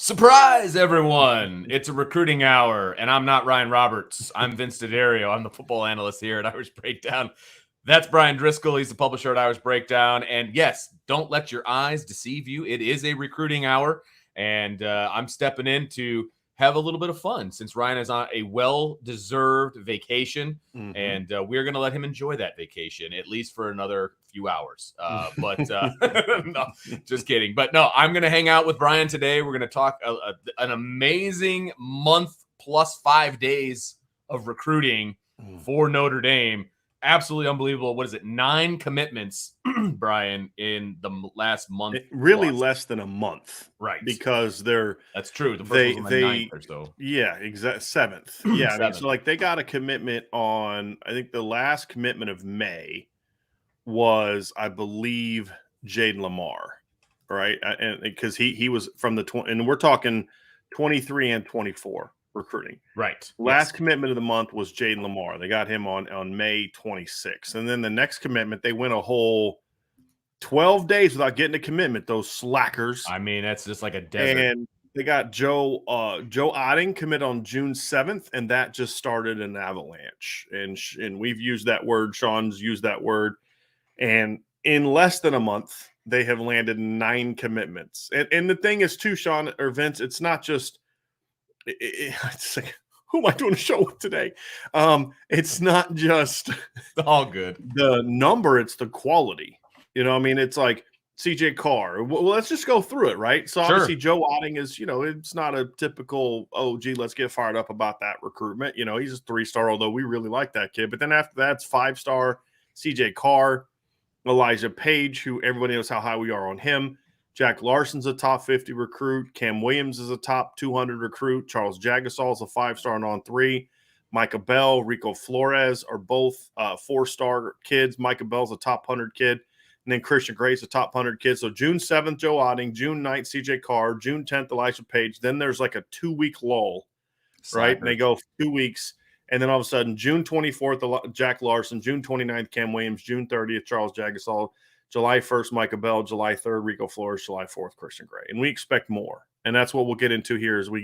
Surprise, everyone! It's a recruiting hour, and I'm not Ryan Roberts. I'm Vince D'Addario. I'm the football analyst here at Irish Breakdown. That's Brian Driscoll. He's the publisher at Irish Breakdown. And yes, don't let your eyes deceive you. It is a recruiting hour, and I'm stepping in to have a little bit of fun since Ryan is on a well-deserved vacation, and we're going to let him enjoy that vacation, at least for another few hours. No, just kidding. But no, I'm going to hang out with Brian today. We're going to talk an amazing month plus 5 days of recruiting for Notre Dame. Absolutely unbelievable. What is it? 9 commitments, Brian, in the last month. Really less than a month. Right. Because that's true. The first one was on the 9th or so. Yeah, exactly. 7th. Yeah. I mean, so like they got a commitment on, I think the last commitment of May was, I believe, Jaden Lamar, right? And because he was from the and we're talking 23 and 24 recruiting. Right. Last commitment of the month was Jaden Lamar. They got him on May 26th. And then the next commitment, they went a whole 12 days without getting a commitment, those slackers. I mean, that's just like a desert. And they got Joe Otting commit on June 7th, and that just started an avalanche. And we've used that word. Sean's used that word. And in less than a month, they have landed 9 commitments. And the thing is, too, Sean or Vince, it's not just it's like, who am I doing a show with today? It's not just all good the number, it's the quality. You know, I mean, it's like CJ Carr. Well, let's just go through it, right? So obviously Joe Otting is, it's not a typical, let's get fired up about that recruitment. He's a 3-star, although we really like that kid. But then after that, it's 5-star CJ Carr, Elijah Page, who everybody knows how high we are on him. Jack Larson's a top 50 recruit. Cam Williams is a top 200 recruit. Charles Jagasaw is a 5-star and on 3. Micah Bell, Rico Flores are both 4-star kids. Micah Bell's a top 100 kid. And then Christian Gray's a top 100 kid. So June 7th, Joe Otting. June 9th, CJ Carr. June 10th, Elijah Page. Then there's like a 2-week lull, right? And they go 2 weeks. And then all of a sudden, June 24th, Jack Larson. June 29th, Cam Williams. June 30th, Charles Jagasaw. July 1st, Micah Bell. July 3rd, Rico Flores. July 4th, Christian Gray. And we expect more. And that's what we'll get into here as we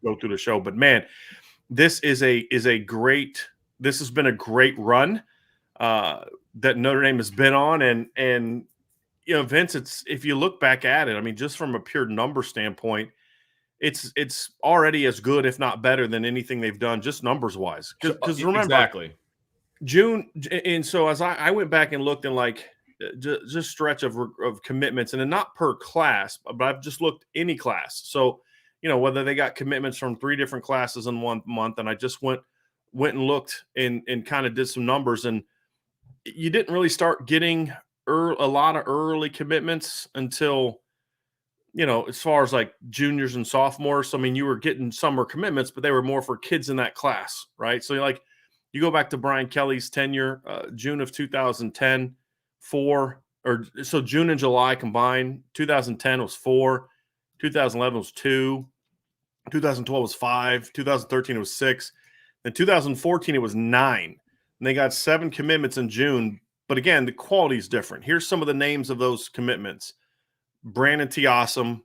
go through the show. But, man, this has been a great run that Notre Dame has been on. And Vince, if you look back at it, I mean, just from a pure number standpoint, it's already as good, if not better, than anything they've done, just numbers-wise. Because remember, June – and so as I went back and looked and just stretch of commitments, and then not per class, but I've just looked any class. So, whether they got commitments from 3 different classes in 1 month, and I just went and looked and kind of did some numbers, and you didn't really start getting a lot of early commitments until, as far as like juniors and sophomores. So, I mean, you were getting summer commitments, but they were more for kids in that class, right? So, you go back to Brian Kelly's tenure, June of 2010, 4, or so June and July combined. 2010 was 4, 2011 was 2, 2012 was 5, 2013 it was 6, and 2014 it was 9. And they got 7 commitments in June. But again, the quality is different. Here's some of the names of those commitments. Brandon Tiassum,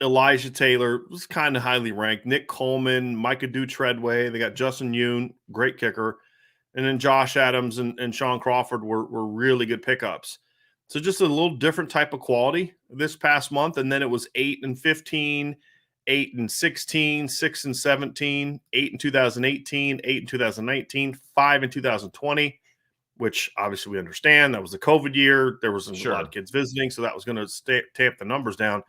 Elijah Taylor was kind of highly ranked. Nick Coleman, Micah Treadway. They got Justin Yoon, great kicker. And then Josh Adams and Sean Crawford were really good pickups. So just a little different type of quality this past month. And then it was 8 and 15, 8 and 16, 6 and 17, 8 in 2018, 8 in 2019, 5 in 2020, which obviously we understand. That was the COVID year. There was a lot of kids visiting, so that was going to tamp the numbers down.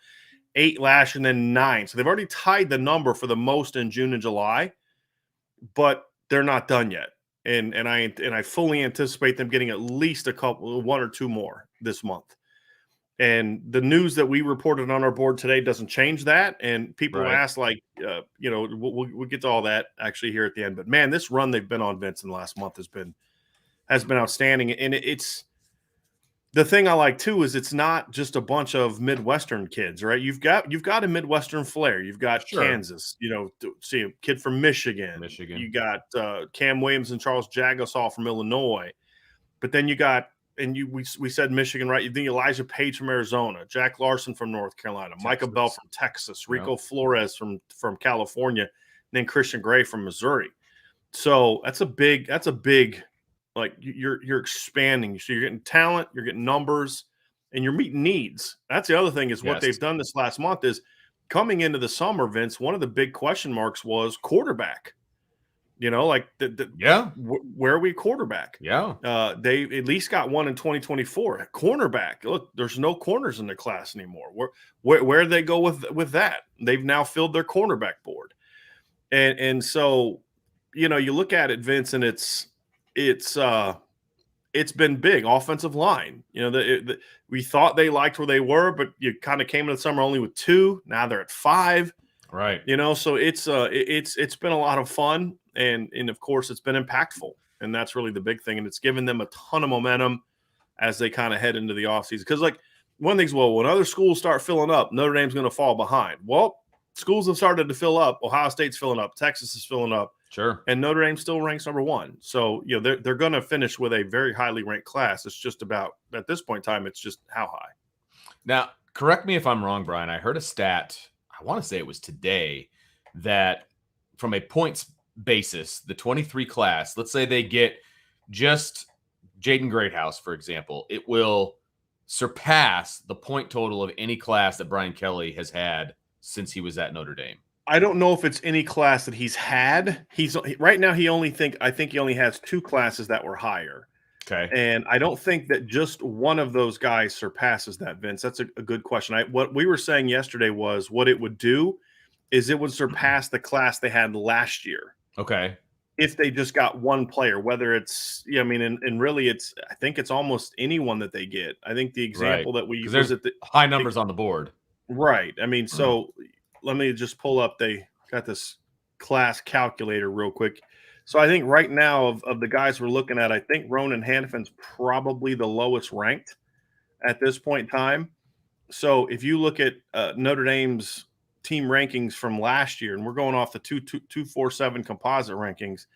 8 last year and then 9. So they've already tied the number for the most in June and July, but they're not done yet. And I fully anticipate them getting at least 1 or 2 more this month. And the news that we reported on our board today doesn't change that. And people ask, we'll get to all that actually here at the end. But man, this run they've been on, Vince, in the last month has been outstanding. And it's the thing I like too is it's not just a bunch of Midwestern kids, right? You've got a Midwestern flair. You've got Kansas, see a kid from Michigan. You got Cam Williams and Charles Jagasaw from Illinois. But then you got and we said Michigan, right? You think Elijah Page from Arizona, Jack Larson from North Carolina, Texas. Micah Bell from Texas, Rico Flores from California, and then Christian Gray from Missouri. So that's a big like you're expanding. So you're getting talent, you're getting numbers, and you're meeting needs. That's the other thing is what they've done this last month is coming into the summer, Vince, one of the big question marks was quarterback. Like where are we quarterback? Yeah. They at least got one in 2024. Cornerback. Look, there's no corners in the class anymore. Where do they go with that? They've now filled their cornerback board. And so, you look at it, Vince, and it's been big. Offensive line. We thought they liked where they were, but you kind of came into the summer only with 2. Now they're at 5. Right. So it's been a lot of fun, and of course it's been impactful, and that's really the big thing. And it's given them a ton of momentum as they kind of head into the offseason. Because like one thing's, well, when other schools start filling up, Notre Dame's going to fall behind. Well, schools have started to fill up. Ohio State's filling up. Texas is filling up. Sure. And Notre Dame still ranks number 1. So they're going to finish with a very highly ranked class. It's just about at this point in time, it's just how high. Now, correct me if I'm wrong, Brian. I heard a stat. I want to say it was today that from a points basis, the 23 class, let's say they get just Jaden Greathouse, for example, it will surpass the point total of any class that Brian Kelly has had since he was at Notre Dame. I don't know if it's any class that he's had. Right now I think he only has 2 classes that were higher. Okay. And I don't think that just one of those guys surpasses that, Vince. That's a good question. What we were saying yesterday was what it would do is it would surpass the class they had last year. Okay. If they just got one player, whether it's, and really I think it's almost anyone that they get. I think the example that we use there's high numbers on the board. Right. So let me just pull up. They got this class calculator real quick. So I think right now of the guys we're looking at, I think Ronan Hannafin's probably the lowest ranked at this point in time. So if you look at Notre Dame's team rankings from last year, and we're going off the 247 composite rankings,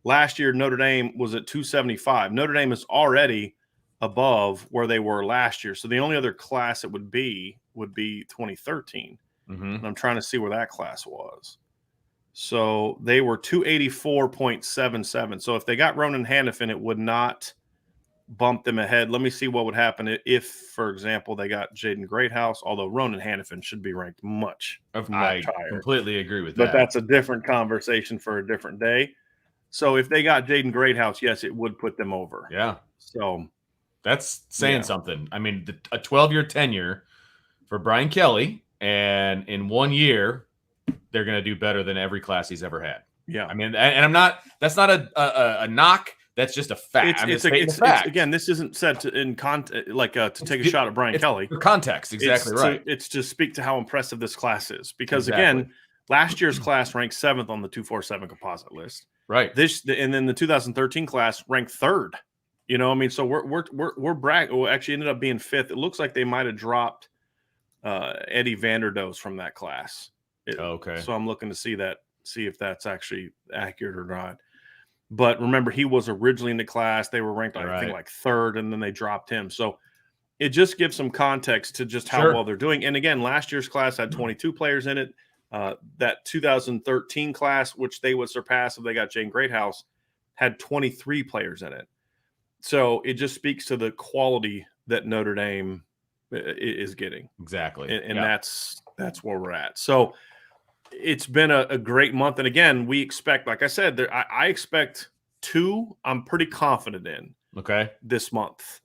last year Notre Dame was at 275. Notre Dame is already above where they were last year. So the only other class it would be 2013. Mm-hmm. And I'm trying to see where that class was. So they were 284.77. So if they got Ronan Hannafin, it would not bump them ahead. Let me see what would happen if, for example, they got Jaden Greathouse, although Ronan Hannafin should be ranked much higher. Completely agree with that. But that's a different conversation for a different day. So if they got Jaden Greathouse, yes, it would put them over. Yeah. So that's saying something. I mean, a 12-year tenure for Brian Kelly, and in 1 year, they're going to do better than every class he's ever had. Yeah. I mean, and that's not a knock. That's just a fact. It's again, this isn't said to take a shot at Brian Kelly. For context, exactly right. It's to speak to how impressive this class is. Because again, last year's class ranked 7th on the 247 composite list. Right. And then the 2013 class ranked 3rd. So we're bragging. Well, actually ended up being 5th. It looks like they might have dropped Eddie Vanderdoes from that class. Okay. So I'm looking to see if that's actually accurate or not. But remember, he was originally in the class. They were ranked, I think, like 3rd, and then they dropped him. So it just gives some context to just how well they're doing. And again, last year's class had 22 players in it. That 2013 class, which they would surpass if they got Jane Greathouse, had 23 players in it. So it just speaks to the quality that Notre Dame is getting. Exactly. And that's where we're at. So it's been a great month. And again, we expect, like I said, I expect 2 I'm pretty confident in this month.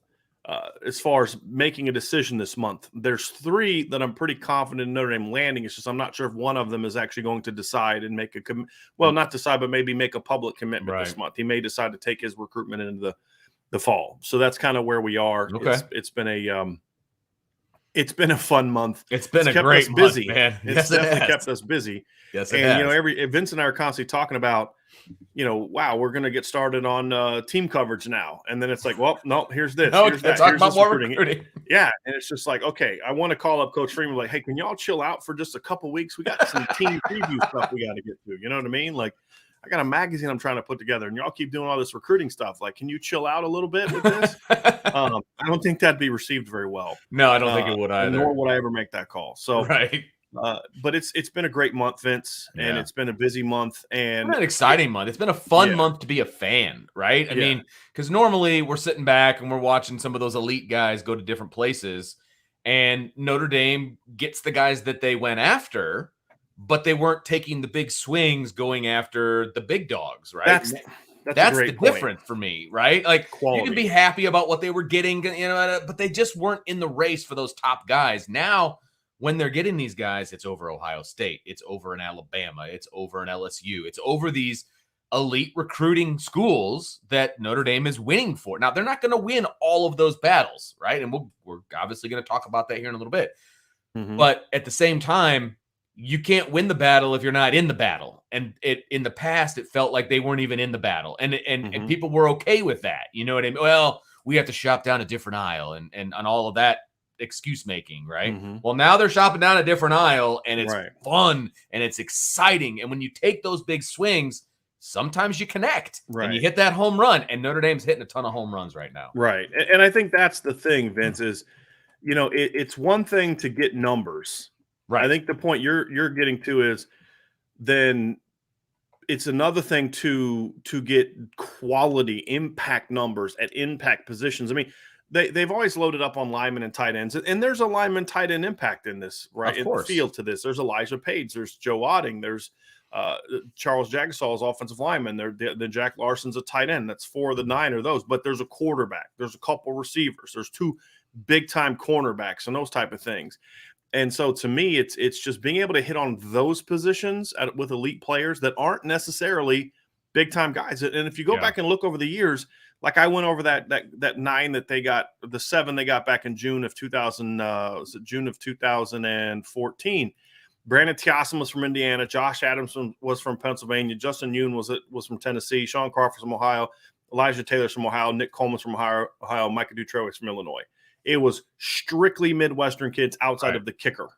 As far as making a decision this month, there's 3 that I'm pretty confident in Notre Dame landing. It's just I'm not sure if one of them is actually going to decide and make not decide, but maybe make a public commitment this month. He may decide to take his recruitment into the fall. So that's kind of where we are. Okay. It's been a fun month. It's been a great month, busy. Man. It's definitely kept us busy. Yes, it has. Vince and I are constantly talking about, wow, we're going to get started on team coverage now. And then it's like, well, no, here's this. Here's that. Talk about more recruiting. Yeah. And it's just like, okay, I want to call up Coach Freeman, like, hey, can y'all chill out for just a couple weeks? We got some team preview stuff we got to get to. You know what I mean? Like, I got a magazine I'm trying to put together, and y'all keep doing all this recruiting stuff. Like, can you chill out a little bit with this? I don't think that'd be received very well. No, I don't think it would either. Nor would I ever make that call. So, right. But it's been a great month, Vince, and it's been a busy month, and an exciting month. It's been a fun month to be a fan, right? I mean, because normally we're sitting back and we're watching some of those elite guys go to different places, and Notre Dame gets the guys that they went after, but they weren't taking the big swings going after the big dogs, right? That's the difference for me, right? Like, quality. You can be happy about what they were getting, but they just weren't in the race for those top guys. Now, when they're getting these guys, it's over Ohio State, it's over in Alabama, it's over in LSU, it's over these elite recruiting schools that Notre Dame is winning for. Now, they're not going to win all of those battles, right? And we're obviously going to talk about that here in a little bit. Mm-hmm. But at the same time, you can't win the battle if you're not in the battle. And in the past, it felt like they weren't even in the battle. And people were okay with that. You know what I mean? Well, we have to shop down a different aisle and all of that excuse making, right? Mm-hmm. Well, now they're shopping down a different aisle, and it's fun and it's exciting. And when you take those big swings, sometimes you connect and you hit that home run. And Notre Dame's hitting a ton of home runs right now. Right. And I think that's the thing, Vince, is, it's one thing to get numbers. Right. I think the point you're getting to is then it's another thing to get quality impact numbers at impact positions. I mean, they've always loaded up on linemen and tight ends, and there's a lineman tight end impact in this, right? In the field to this. There's Elijah Page, there's Joe Otting, there's Charles Jagasaw is offensive lineman. The Jack Larson's a tight end. That's 4 of the 9 of those. But there's a quarterback. There's a couple receivers. There's 2 big time cornerbacks and those type of things. And so to me, it's just being able to hit on those positions with elite players that aren't necessarily big time guys. And if you go back and look over the years, like I went over that 9 that they got, the 7 they got back in June of 2014. Brandon Tiasim was from Indiana. Josh Adams was from Pennsylvania. Justin Yoon was from Tennessee. Sean Crawford from Ohio. Elijah Taylor's from Ohio. Nick Coleman's from Ohio. Micah Dutrowick's from Illinois. It was strictly Midwestern kids outside of the kicker.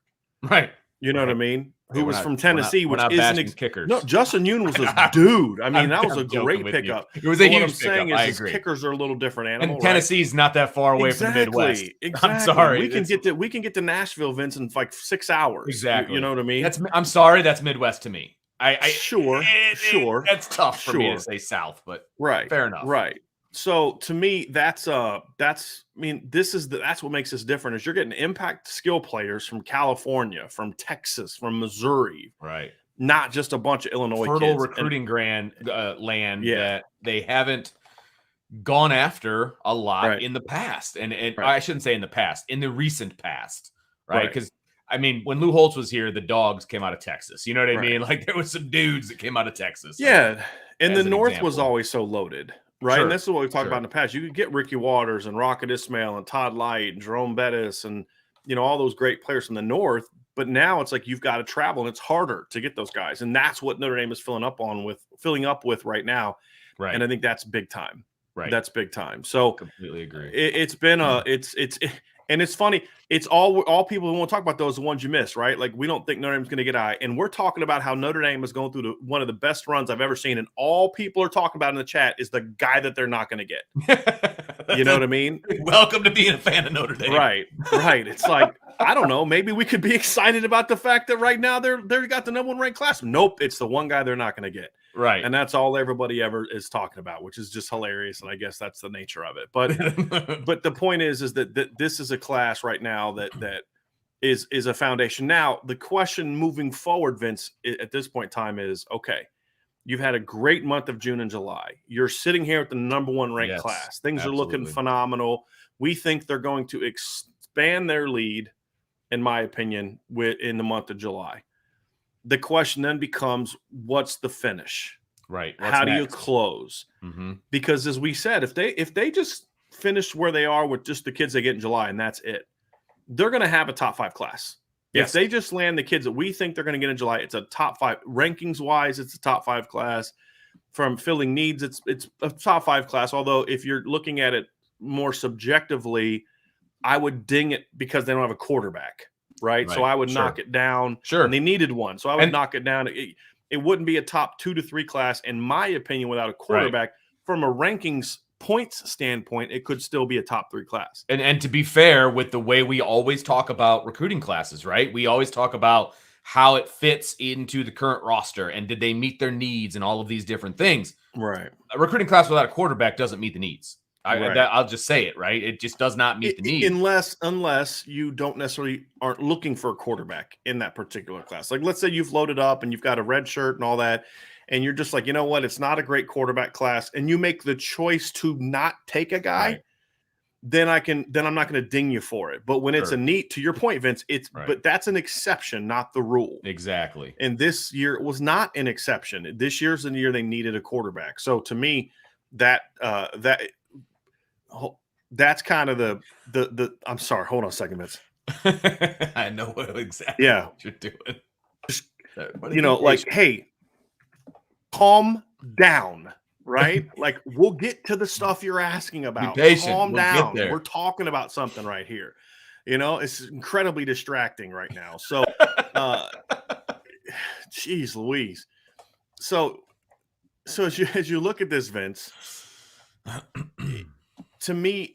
Right. You know what I mean? Who was from Tennessee, which isn't kickers. No, Justin Yoon was a dude. I mean, that was a great pickup. It was a huge pickup. What I'm saying is kickers are a little different animal. And Tennessee's not that far away from the Midwest. Exactly. I'm sorry. We can get to Nashville, Vince, in like 6 hours. Exactly. You know what I mean? I'm sorry, that's Midwest to me. Sure. That's tough for me to say South, but fair enough. Right. So to me, that's what makes this different is you're getting impact skill players from California, from Texas, from Missouri, right? Not just a bunch of Illinois fertile kids. Recruiting land that they haven't gone after a lot in the past, and I shouldn't say in the past, in the recent past, right? Because I mean, when Lou Holtz was here, the dogs came out of Texas. You know what I mean? Like there was some dudes that came out of Texas. Yeah, and the North was always so loaded. Right. Sure. And this is what we've talked about in the past. You could get Ricky Waters and Rocket Ismail and Todd Light and Jerome Bettis and, all those great players from the North. But now it's like you've got to travel and it's harder to get those guys. And that's what Notre Dame is filling up with right now. Right. And I think that's big time. Right. That's big time. So completely agree. It's been and it's funny. It's all people who want to talk about those are the ones you miss, right? Like we don't think Notre Dame's going to get high, and we're talking about how Notre Dame is going through one of the best runs I've ever seen, and all people are talking about in the chat is the guy that they're not going to get. You know what I mean? Welcome to being a fan of Notre Dame. Right. It's like I don't know. Maybe we could be excited about the fact that right now they're got the number 1 ranked class. Nope, it's the one guy they're not going to get. Right. And that's all everybody ever is talking about, which is just hilarious. And I guess that's the nature of it. But but the point is that this is a class right now that is a foundation. Now, the question moving forward, Vince, at this point in time is, okay, you've had a great month of June and July. You're sitting here at the number 1 ranked class. Things are looking phenomenal. We think they're going to expand their lead, in my opinion, in the month of July. The question then becomes, what's the finish? Right. How do you close? Mm-hmm. Because as we said, if they just finish where they are with just the kids they get in July and that's it, they're going to have a top 5 class. Yes. If they just land the kids that we think they're going to get in July, it's a top 5 rankings wise. It's a top 5 class. From filling needs, it's a top 5 class. Although if you're looking at it more subjectively, I would ding it because they don't have a quarterback. Right. So I would knock it down. Sure. And they needed one. So I would knock it down. It wouldn't be a top 2 to 3 class, in my opinion, without a quarterback. From a rankings points standpoint, it could still be a top 3 class. And to be fair, with the way we always talk about recruiting classes, right? We always talk about how it fits into the current roster and did they meet their needs and all of these different things. Right. A recruiting class without a quarterback doesn't meet the needs. I'll just say it, right? It just does not meet the needs. Unless you don't necessarily aren't looking for a quarterback in that particular class. Like, let's say you've loaded up and you've got a red shirt and all that, and you're just like, you know what? It's not a great quarterback class, and you make the choice to not take a guy. Right. Then I'm not going to ding you for it. But when it's to your point, Vince, but that's an exception, not the rule. Exactly. And this year it was not an exception. This year's the year they needed a quarterback. So to me, that's kind of the I'm sorry, hold on a second, Vince. I know exactly what you're doing. Just, like, hey, calm down. Right? Like, we'll get to the stuff you're asking about. Be patient. Calm down. We're talking about something right here. It's incredibly distracting right now. So, geez Louise. So as you look at this, Vince, to me,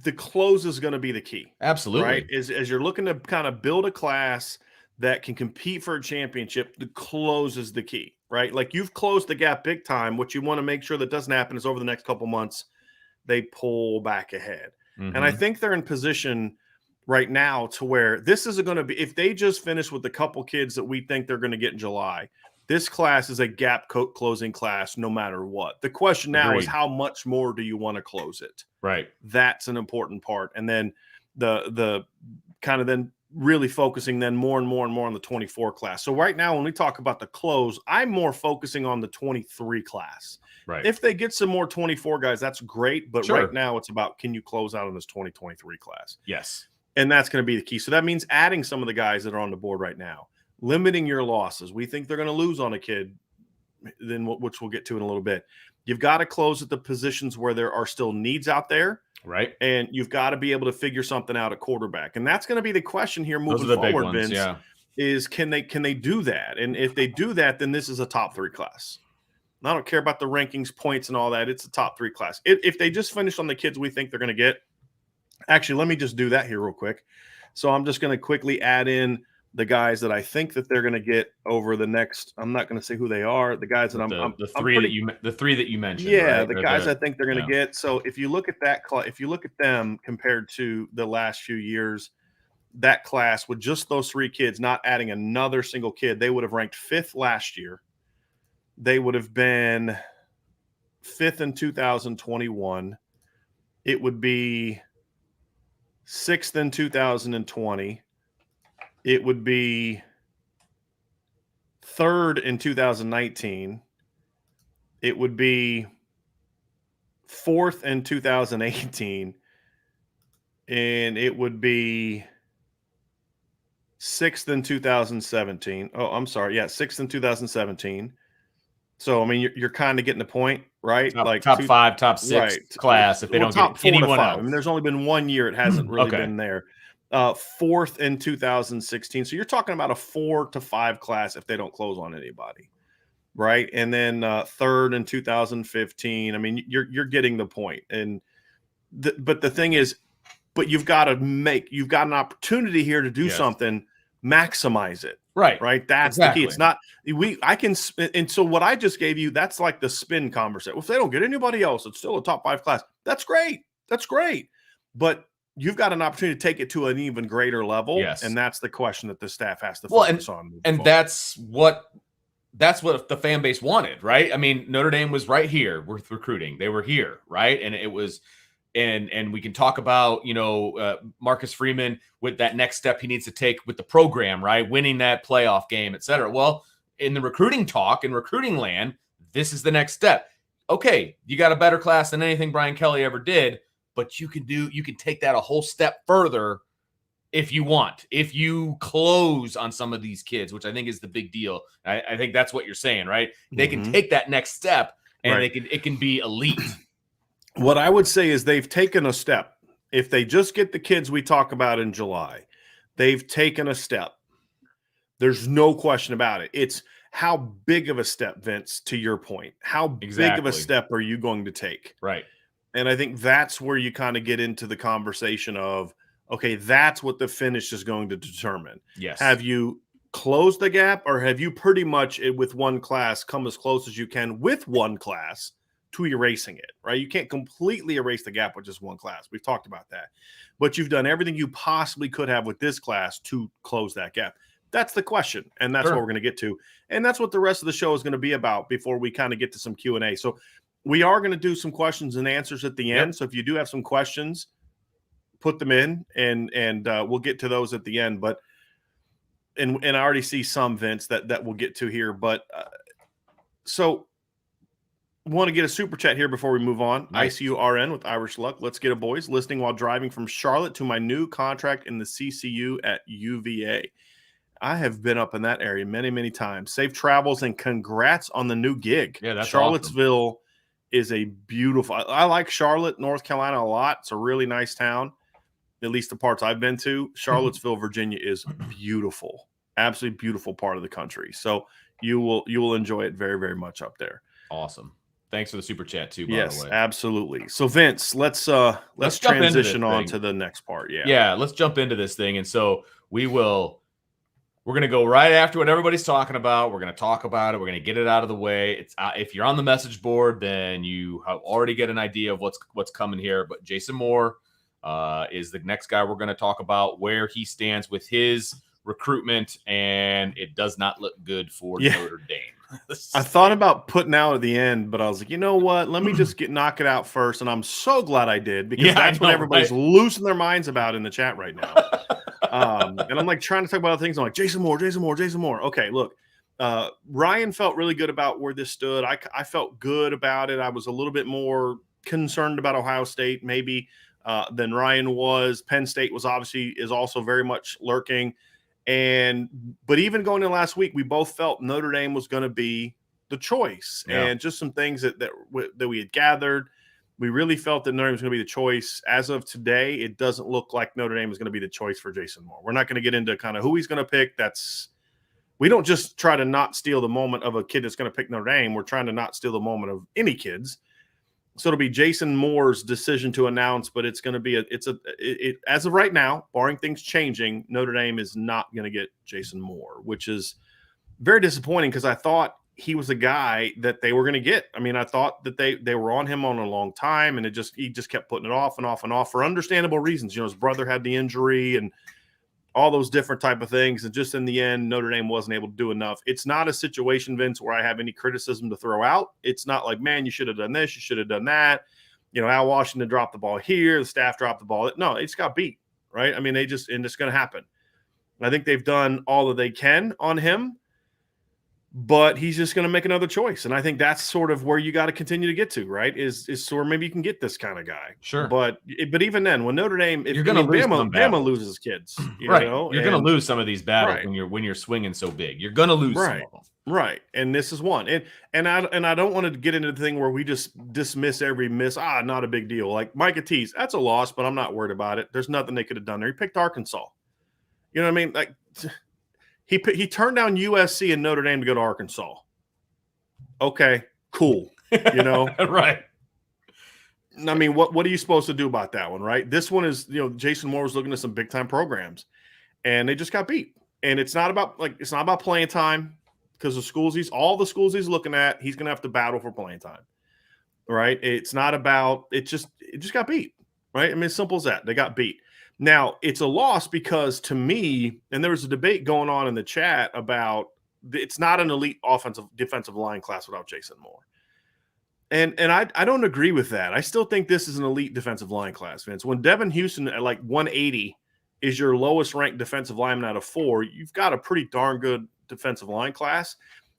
the close is going to be the key. Absolutely. Right? As you're looking to kind of build a class that can compete for a championship, the close is the key. Right? Like, you've closed the gap big time. What you want to make sure that doesn't happen is over the next couple months, they pull back ahead. Mm-hmm. And I think they're in position right now to where this is going to be, if they just finish with the couple kids that we think they're going to get in July, this class is a gap closing class no matter what. The question now is, how much more do you want to close it? Right. That's an important part. And then the kind of then really focusing then more and more and more on the 24 class. So right now, when we talk about the close, I'm more focusing on the 23 class. Right. If they get some more 24 guys, that's great. But right now it's about, can you close out on this 2023 class? Yes. And that's going to be the key. So that means adding some of the guys that are on the board right now, limiting your losses. We think they're going to lose on a kid, which we'll get to in a little bit. You've got to close at the positions where there are still needs out there. Right. And you've got to be able to figure something out at quarterback. And that's going to be the question here moving forward, Vince, is can they do that? And if they do that, then this is a top 3 class. I don't care about the rankings, points, and all that. It's a top 3 class. If they just finish on the kids we think they're going to get, actually, let me just do that here real quick. So I'm just going to quickly add in the guys that I think that they're going to get over the next. I'm not going to say who they are. The guys that the three that you mentioned. Yeah, right? the guys I think they're going to get. So if you look at that, if you look at them compared to the last few years, that class with just those 3 kids, not adding another single kid, they would have ranked 5th last year. They would have been 5th in 2021. It would be 6th in 2020. It would be 3rd in 2019. It would be 4th in 2018. And it would be 6th in 2017. Oh, I'm sorry. Yeah, 6th in 2017. So, I mean, you're kind of getting the point, right? Top 5, top 6 class if they don't get anyone else. I mean, there's only been 1 year it hasn't really been there. 4th in 2016. So you're talking about a 4 to 5 class if they don't close on anybody, right? And then 3rd in 2015. I mean, you're getting the point. And but the thing is, but you've got an opportunity here to do something, maximize it. Right. That's the key. It's not and so what I just gave you, that's like the spin conversation. Well, if they don't get anybody else, it's still a top 5 class. That's great. But you've got an opportunity to take it to an even greater level. Yes. And that's the question that the staff has to focus on. And that's what the fan base wanted, right? I mean, Notre Dame was right here with recruiting. They were here, right? And it was and we can talk about, Marcus Freeman with that next step he needs to take with the program, right? Winning that playoff game, et cetera. Well, in the recruiting talk, in recruiting land, this is the next step. Okay, you got a better class than anything Brian Kelly ever did, but you can take that a whole step further if you want. If you close on some of these kids, which I think is the big deal. I think that's what you're saying, right? They can take that next step and it can be elite. What I would say is they've taken a step. If they just get the kids we talk about in July, they've taken a step. There's no question about it. It's how big of a step, Vince, to your point, how big of a step are you going to take? Right. And I think that's where you kind of get into the conversation of, okay, that's what the finish is going to determine. Yes. Have you closed the gap, or have you pretty much with one class come as close as you can with one class to erasing it, right? You can't completely erase the gap with just one class. We've talked about that. But you've done everything you possibly could have with this class to close that gap. That's the question, and that's what we're going to get to. And that's what the rest of the show is going to be about before we kind of get to some Q&A. So we are going to do some questions and answers at the end. So if you do have some questions, put them in, and we'll get to those at the end. But and I already see some, Vince, that we'll get to here. But so want to get a super chat here before we move on. Nice. ICURN with Irish Luck. Let's get it, boys. Listening while driving from Charlotte to my new contract in the CCU at UVA. I have been up in that area many, many times. Safe travels and congrats on the new gig. Yeah, that's Charlottesville awesome. Is a beautiful. I like Charlotte, North Carolina a lot. It's a really nice town, at least the parts I've been to. Charlottesville, Virginia is beautiful, absolutely beautiful part of the country. So you will enjoy it very, very much up there. Awesome. Thanks for the super chat too. Yes, by the way. Absolutely. So Vince, let's transition on to the next part. Yeah. Let's jump into this thing, and so we're going to go right after what everybody's talking about. We're going to talk about it. We're going to get it out of the way. It's if you're on the message board, then you have already get an idea of what's coming here. But Jason Moore is the next guy we're going to talk about, where he stands with his recruitment, and it does not look good for Notre Dame. I thought about putting out at the end, but I was like, you know what? Let me just knock it out first. And I'm so glad I did, because that's what everybody's losing their minds about in the chat right now. And I'm like trying to talk about other things. I'm like, Jason Moore. Okay, look, Ryan felt really good about where this stood. I felt good about it. I was a little bit more concerned about Ohio State maybe than Ryan was. Penn State is also very much lurking. But even going into last week, we both felt Notre Dame was going to be the choice. And just some things that we had gathered, we really felt that Notre Dame was going to be the choice. As of today, it doesn't look like Notre Dame is going to be the choice for Jason Moore. We're not going to get into kind of who he's going to pick. We don't just try to not steal the moment of a kid that's going to pick Notre Dame. We're trying to not steal the moment of any kids. So it'll be Jason Moore's decision to announce, but it's going to be as of right now, barring things changing, Notre Dame is not going to get Jason Moore, which is very disappointing, because I thought he was a guy that they were going to get. I mean, I thought that they were on him on a long time, and he just kept putting it off and off and off for understandable reasons. His brother had the injury and all those different type of things. And just in the end, Notre Dame wasn't able to do enough. It's not a situation, Vince, where I have any criticism to throw out. It's not like, man, you should have done this, you should have done that. Al Washington dropped the ball here, the staff dropped the ball. No, it's got beat, right? I mean, and it's going to happen. I think they've done all that they can on him, but he's just going to make another choice. And I think that's sort of where you got to continue to get to, right? Is sort of maybe you can get this kind of guy. Sure. But even then, when Notre Dame, you're going to lose Bama loses kids, right? You're going to lose some of these battles when you're swinging so big. You're going to lose some of them. Right. And this is one. And I don't want to get into the thing where we just dismiss every miss. Not a big deal. Like Micah Tease, that's a loss, but I'm not worried about it. There's nothing they could have done there. He picked Arkansas. You know what I mean? Like, he turned down USC and Notre Dame to go to Arkansas. Okay, cool. Right. I mean, what are you supposed to do about that one, right? This one is, Jason Moore was looking at some big time programs, and they just got beat. And it's not about playing time, because all the schools he's looking at, he's going to have to battle for playing time, right? It's not about it just got beat, right? I mean, as simple as that. They got beat. Now, it's a loss because, to me, and there was a debate going on in the chat about it's not an elite defensive line class without Jason Moore. And I don't agree with that. I still think this is an elite defensive line class, Vince. When Devin Houston at like 180 is your lowest ranked defensive lineman out of 4, you've got a pretty darn good defensive line class.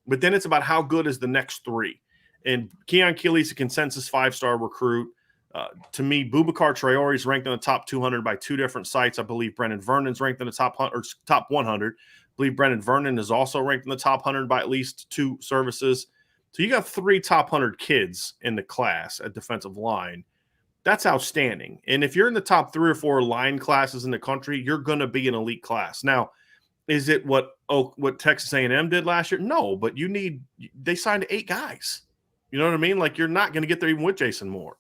But then it's about how good is the next 3. And Keon Keeley's a consensus 5-star recruit. To me, Boubacar Traore is ranked in the top 200 by 2 different sites. I believe Brendan Vernon's ranked in the top 100. I believe Brendan Vernon is also ranked in the top 100 by at least 2 services. So you got 3 top 100 kids in the class at defensive line. That's outstanding. And if you're in the top 3 or 4 line classes in the country, you're going to be an elite class. Now, Is it what Texas A&M did last year? No, but they signed 8 guys. You know what I mean? Like, you're not going to get there even with Jason Moore.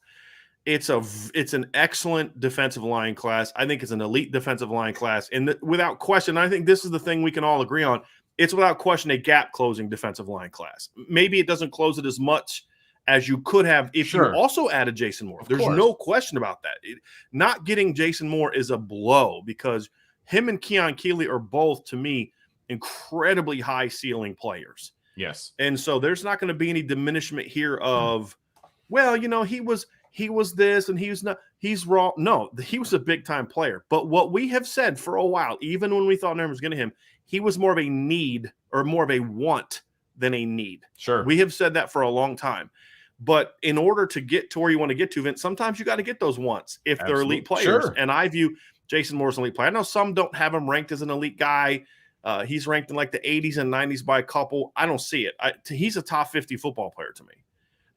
It's an excellent defensive line class. I think it's an elite defensive line class. And without question, I think this is the thing we can all agree on. It's without question a gap closing defensive line class. Maybe it doesn't close it as much as you could have if you also added Jason Moore. There's no question about that. Not getting Jason Moore is a blow because him and Keon Keeley are both, to me, incredibly high ceiling players. Yes. And so there's not going to be any diminishment here of, well, he was this and he's raw. No, he was a big time player. But what we have said for a while, even when we thought Notre Dame was getting him, he was more of a need or more of a want than a need. Sure. We have said that for a long time. But in order to get to where you want to get to, Vince, sometimes you got to get those wants if they're elite players. Sure. And I view Jason Moore as an elite player. I know some don't have him ranked as an elite guy. He's ranked in like the 80s and 90s by a couple. I don't see it. He's a top 50 football player to me.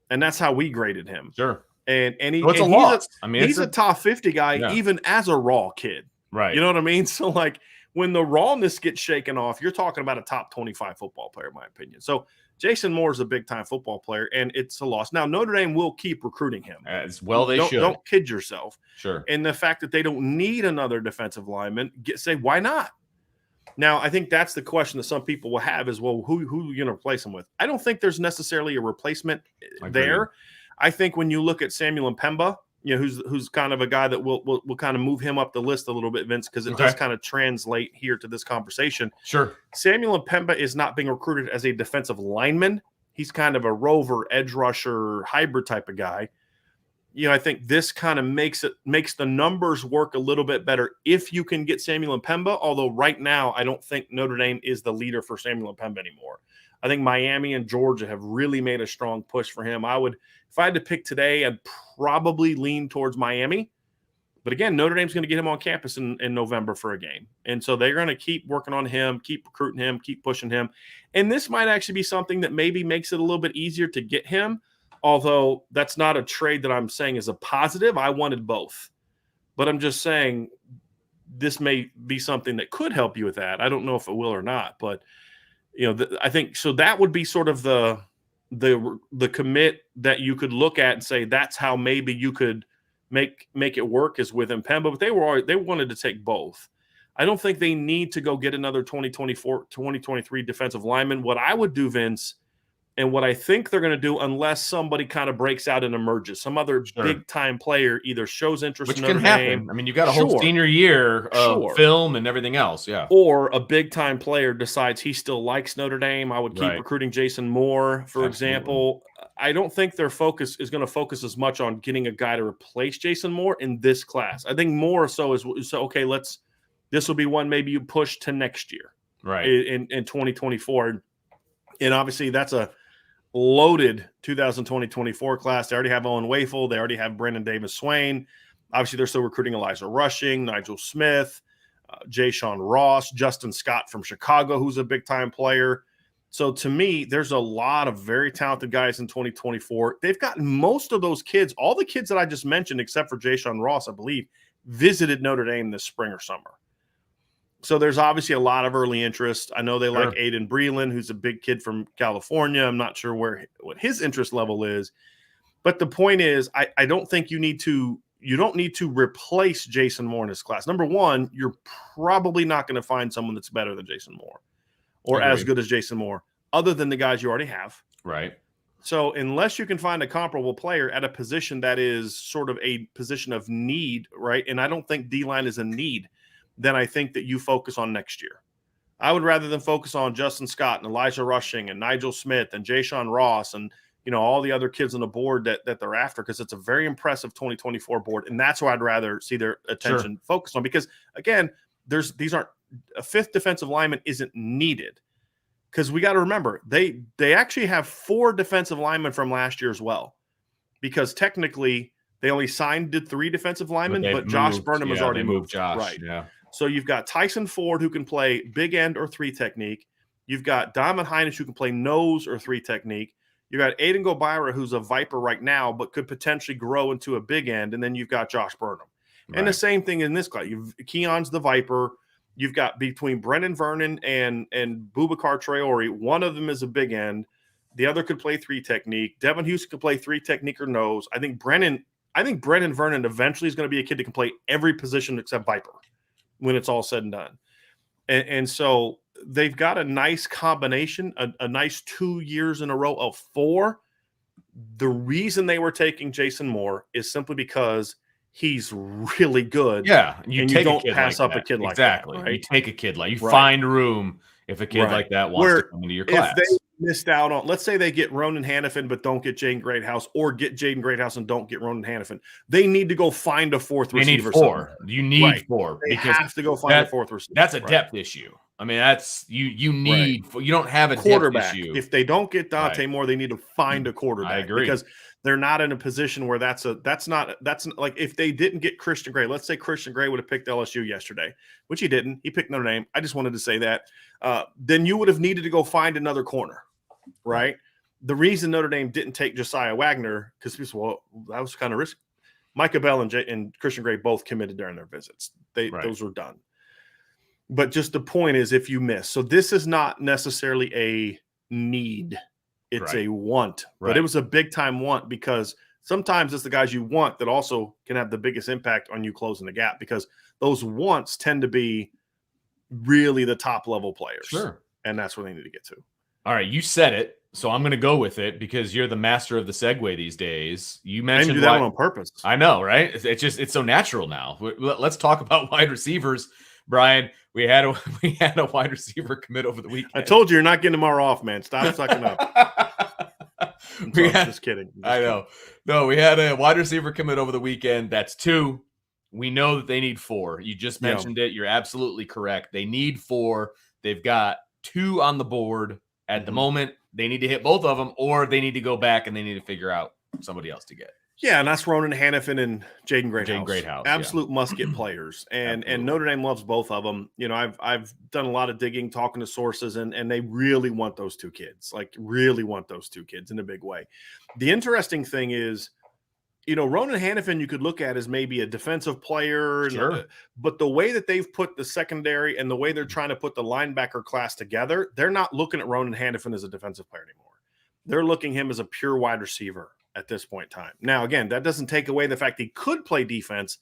And that's how we graded him. Sure. And he's a top 50 guy, even as a raw kid. Right. You know what I mean? So, like, when the rawness gets shaken off, you're talking about a top 25 football player, in my opinion. So, Jason Moore is a big-time football player, and it's a loss. Now, Notre Dame will keep recruiting him. As well they should. Don't kid yourself. Sure. And the fact that they don't need another defensive lineman, say, why not? Now, I think that's the question that some people will have is, well, who are you going to replace him with? I don't think there's necessarily a replacement there. I think when you look at Samuel Mpemba, who's kind of a guy that will kind of move him up the list a little bit, Vince, because it does kind of translate here to this conversation. Sure. Samuel Mpemba is not being recruited as a defensive lineman. He's kind of a rover, edge rusher, hybrid type of guy. I think this kind of makes the numbers work a little bit better if you can get Samuel Mpemba, although right now I don't think Notre Dame is the leader for Samuel Mpemba anymore. I think Miami and Georgia have really made a strong push for him. If I had to pick today, I'd probably lean towards Miami. But again, Notre Dame's going to get him on campus in November for a game. And so they're going to keep working on him, keep recruiting him, keep pushing him. And this might actually be something that maybe makes it a little bit easier to get him, although that's not a trade that I'm saying is a positive. I wanted both. But I'm just saying this may be something that could help you with that. I don't know if it will or not, but I think so. That would be sort of the commit that you could look at and say that's how maybe you could make it work is with Mpemba. But they wanted to take both. I don't think they need to go get another 2024, 2023 defensive lineman. What I would do, Vince, and what I think they're going to do, unless somebody kind of breaks out and emerges, some other big-time player either shows interest in Notre Dame. Which can happen. I mean, you got a whole senior year of film and everything else, yeah. Or a big-time player decides he still likes Notre Dame. I would keep recruiting Jason Moore, for example. I don't think their focus is going to focus as much on getting a guy to replace Jason Moore in this class. I think more so is okay, this will be one maybe you push to next year, right, in 2024. And obviously that's a loaded 2020-24 class. They already have Owen Wafel. They already have Brandon Davis-Swain. Obviously, they're still recruiting Elijah Rushing, Nigel Smith, Jay-Sean Ross, Justin Scott from Chicago, who's a big-time player. So to me, there's a lot of very talented guys in 2024. They've gotten most of those kids, all the kids that I just mentioned, except for Jay-Sean Ross, I believe, visited Notre Dame this spring or summer. So there's obviously a lot of early interest. I know they like Aiden Breland, who's a big kid from California. I'm not sure what his interest level is. But the point is, I don't think you don't need to replace Jason Moore in this class. Number one, you're probably not going to find someone that's better than Jason Moore or as good as Jason Moore, other than the guys you already have. Right. So unless you can find a comparable player at a position that is sort of a position of need, right? And I don't think D-line is a need. Then I think that you focus on next year. I would rather than focus on Justin Scott and Elijah Rushing and Nigel Smith and Jay-Sean Ross and all the other kids on the board that they're after, because it's a very impressive 2024 board, and that's where I'd rather see their attention focused on. Because again, these aren't a fifth defensive lineman isn't needed, because we got to remember they actually have 4 defensive linemen from last year as well, because technically they only signed 3 defensive linemen, but Josh Burnham has already moved. Josh, right? Yeah. So you've got Tyson Ford, who can play big end or 3 technique. You've got Diamond Heinrich, who can play nose or 3 technique. You've got Aiden Gobira, who's a Viper right now, but could potentially grow into a big end. And then you've got Josh Burnham. Right. And the same thing in this class. Keon's the Viper. you've got between Brennan Vernon and Boubacar Traore, one of them is a big end. The other could play 3 technique. Devin Houston could play 3 technique or nose. I think Brennan Vernon eventually is going to be a kid that can play every position except Viper when it's all said and done. And so they've got a nice combination, a nice 2 years in a row of 4. The reason they were taking Jason Moore is simply because he's really good. Yeah, and you don't pass up a kid like that. Exactly. Right? You take a kid like you find room if a kid like that wants to come into your class. If they missed out on, let's say they get Ronan Hannafin but don't get Jaden Greathouse, or get Jaden Greathouse and don't get Ronan Hannafin, they need to go find a 4th receiver. Need 4. You need 4. They have to go find a 4th receiver. That's a depth issue. I mean, that's you need. You don't have a quarterback depth issue. If they don't get Dante Moore, they need to find a quarterback. I agree, because they're not in a position where that's not like if they didn't get Christian Gray. Let's say Christian Gray would have picked LSU yesterday, which he didn't. He picked Notre Dame. I just wanted to say that. Then you would have needed to go find another corner, right? The reason Notre Dame didn't take Josiah Wagner, because people, well, that was kind of risky. Micah Bell and Christian Gray both committed during their visits. Those were done. But just the point is, if you miss, so this is not necessarily a need. It's a want, but it was a big time want, because sometimes it's the guys you want that also can have the biggest impact on you closing the gap, because those wants tend to be really the top level players. Sure. And that's where they need to get to. All right. You said it. So I'm going to go with it because you're the master of the segue these days. You mentioned do that one on purpose. I know, right? It's so natural now. Let's talk about wide receivers, Brian. We had a wide receiver commit over the weekend. I told you you're not getting tomorrow off, man. Stop sucking up. Just kidding. I know. No, we had a wide receiver commit over the weekend. That's 2. We know that they need 4. You just mentioned it. You're absolutely correct. They need 4. They've got 2 on the board at the moment. They need to hit both of them, or they need to go back and they need to figure out somebody else to get. Yeah, and that's Ronan Hannafin and Jaden Greathouse. Jaden Greathouse, absolute must-get players, and Notre Dame loves both of them. You know, I've done a lot of digging, talking to sources, and they really want those 2 kids, like really want those 2 kids in a big way. The interesting thing is, you know, Ronan Hannafin you could look at as maybe a defensive player, but the way that they've put the secondary and the way they're trying to put the linebacker class together, they're not looking at Ronan Hannafin as a defensive player anymore. They're looking him as a pure wide receiver at this point in time. Now, again, that doesn't take away the fact he could play defense,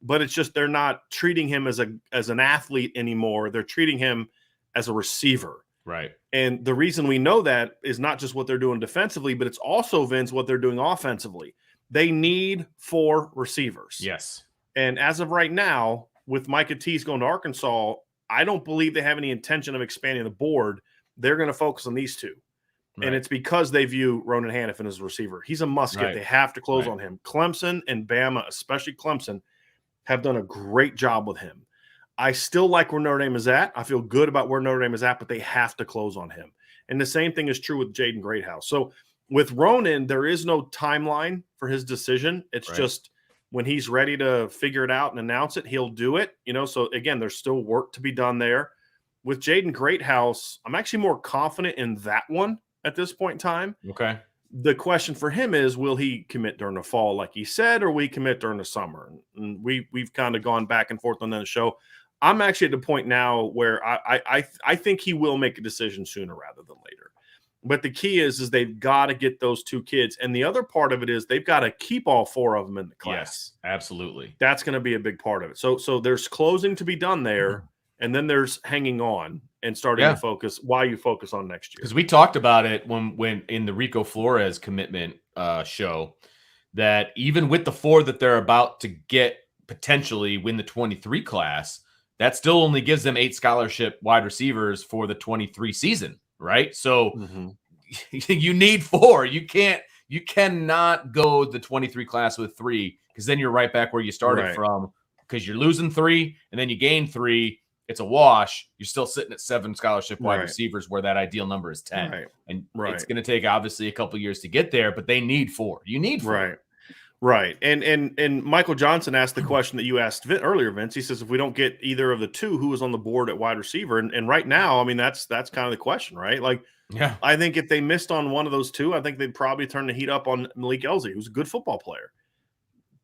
but it's just they're not treating him as an athlete anymore. They're treating him as a receiver. Right. And the reason we know that is not just what they're doing defensively, but it's also, Vince, what they're doing offensively. They need 4 receivers. Yes. And as of right now, with Micah Tease going to Arkansas, I don't believe they have any intention of expanding the board. They're going to focus on these 2. Right. And it's because they view Ronan Hannafin as a receiver. He's a must-get. Right. They have to close on him. Clemson and Bama, especially Clemson, have done a great job with him. I still like where Notre Dame is at. I feel good about where Notre Dame is at, but they have to close on him. And the same thing is true with Jaden Greathouse. So with Ronan, there is no timeline for his decision. It's just when he's ready to figure it out and announce it, he'll do it. You know, so again, there's still work to be done there. With Jaden Greathouse, I'm actually more confident in that one at this point in time. Okay. The question for him is, will he commit during the fall, like he said, or will he commit during the summer? And we've kind of gone back and forth on that show. I'm actually at the point now where I think he will make a decision sooner rather than later. But the key is they've got to get those 2 kids. And the other part of it is they've got to keep all 4 of them in the class. Yes, absolutely. That's going to be a big part of it. So there's closing to be done there. And then there's hanging on and starting to focus why you focus on next year. Because we talked about it when in the Rico Flores commitment show, that even with the 4 that they're about to get potentially win the 23 class, that still only gives them 8 scholarship wide receivers for the 23 season, right? So you need 4. You cannot go the 23 class with 3, because then you're right back where you started from, because you're losing 3 and then you gain 3. It's a wash. You're still sitting at 7 scholarship wide receivers, where that ideal number is 10. And it's going to take obviously a couple years to get there, but they need 4. You need 4. Right. And Michael Johnson asked the question that you asked earlier, Vince. He says, if we don't get either of the 2, who is on the board at wide receiver? And right now, I mean, that's kind of the question, right? Like, I think if they missed on one of those 2, I think they'd probably turn the heat up on Malik Elzy, who's a good football player.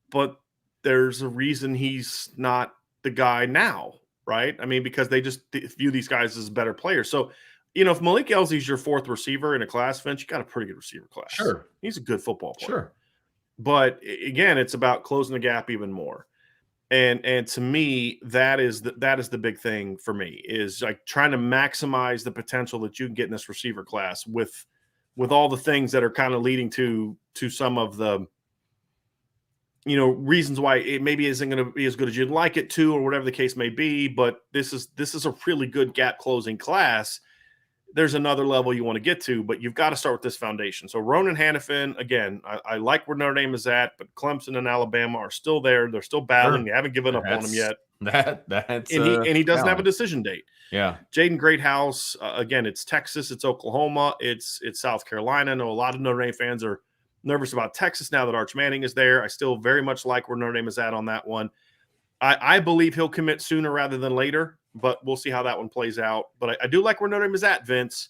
But there's a reason he's not the guy now. right? I mean, because they just view these guys as better players. So, if Malik Elsey's your fourth receiver in a class, Vince, you got a pretty good receiver class. Sure. He's a good football player. Sure. But again, it's about closing the gap even more. And to me, that is the big thing for me, is like trying to maximize the potential that you can get in this receiver class with all the things that are kind of leading to some of the reasons why it maybe isn't going to be as good as you'd like it to, or whatever the case may be. But this is a really good gap closing class. There's another level you want to get to, but you've got to start with this foundation. So Ronan Hannafin, again, I like where Notre Dame is at, but Clemson and Alabama are still there. They're still battling. They haven't given up on them yet. And he doesn't have a decision date. Yeah. Jaden Greathouse, again, it's Texas, it's Oklahoma, it's South Carolina. I know a lot of Notre Dame fans are nervous about Texas now that Arch Manning is there. I still very much like where Notre Dame is at on that one. I believe he'll commit sooner rather than later, but we'll see how that one plays out. But I do like where Notre Dame is at, Vince.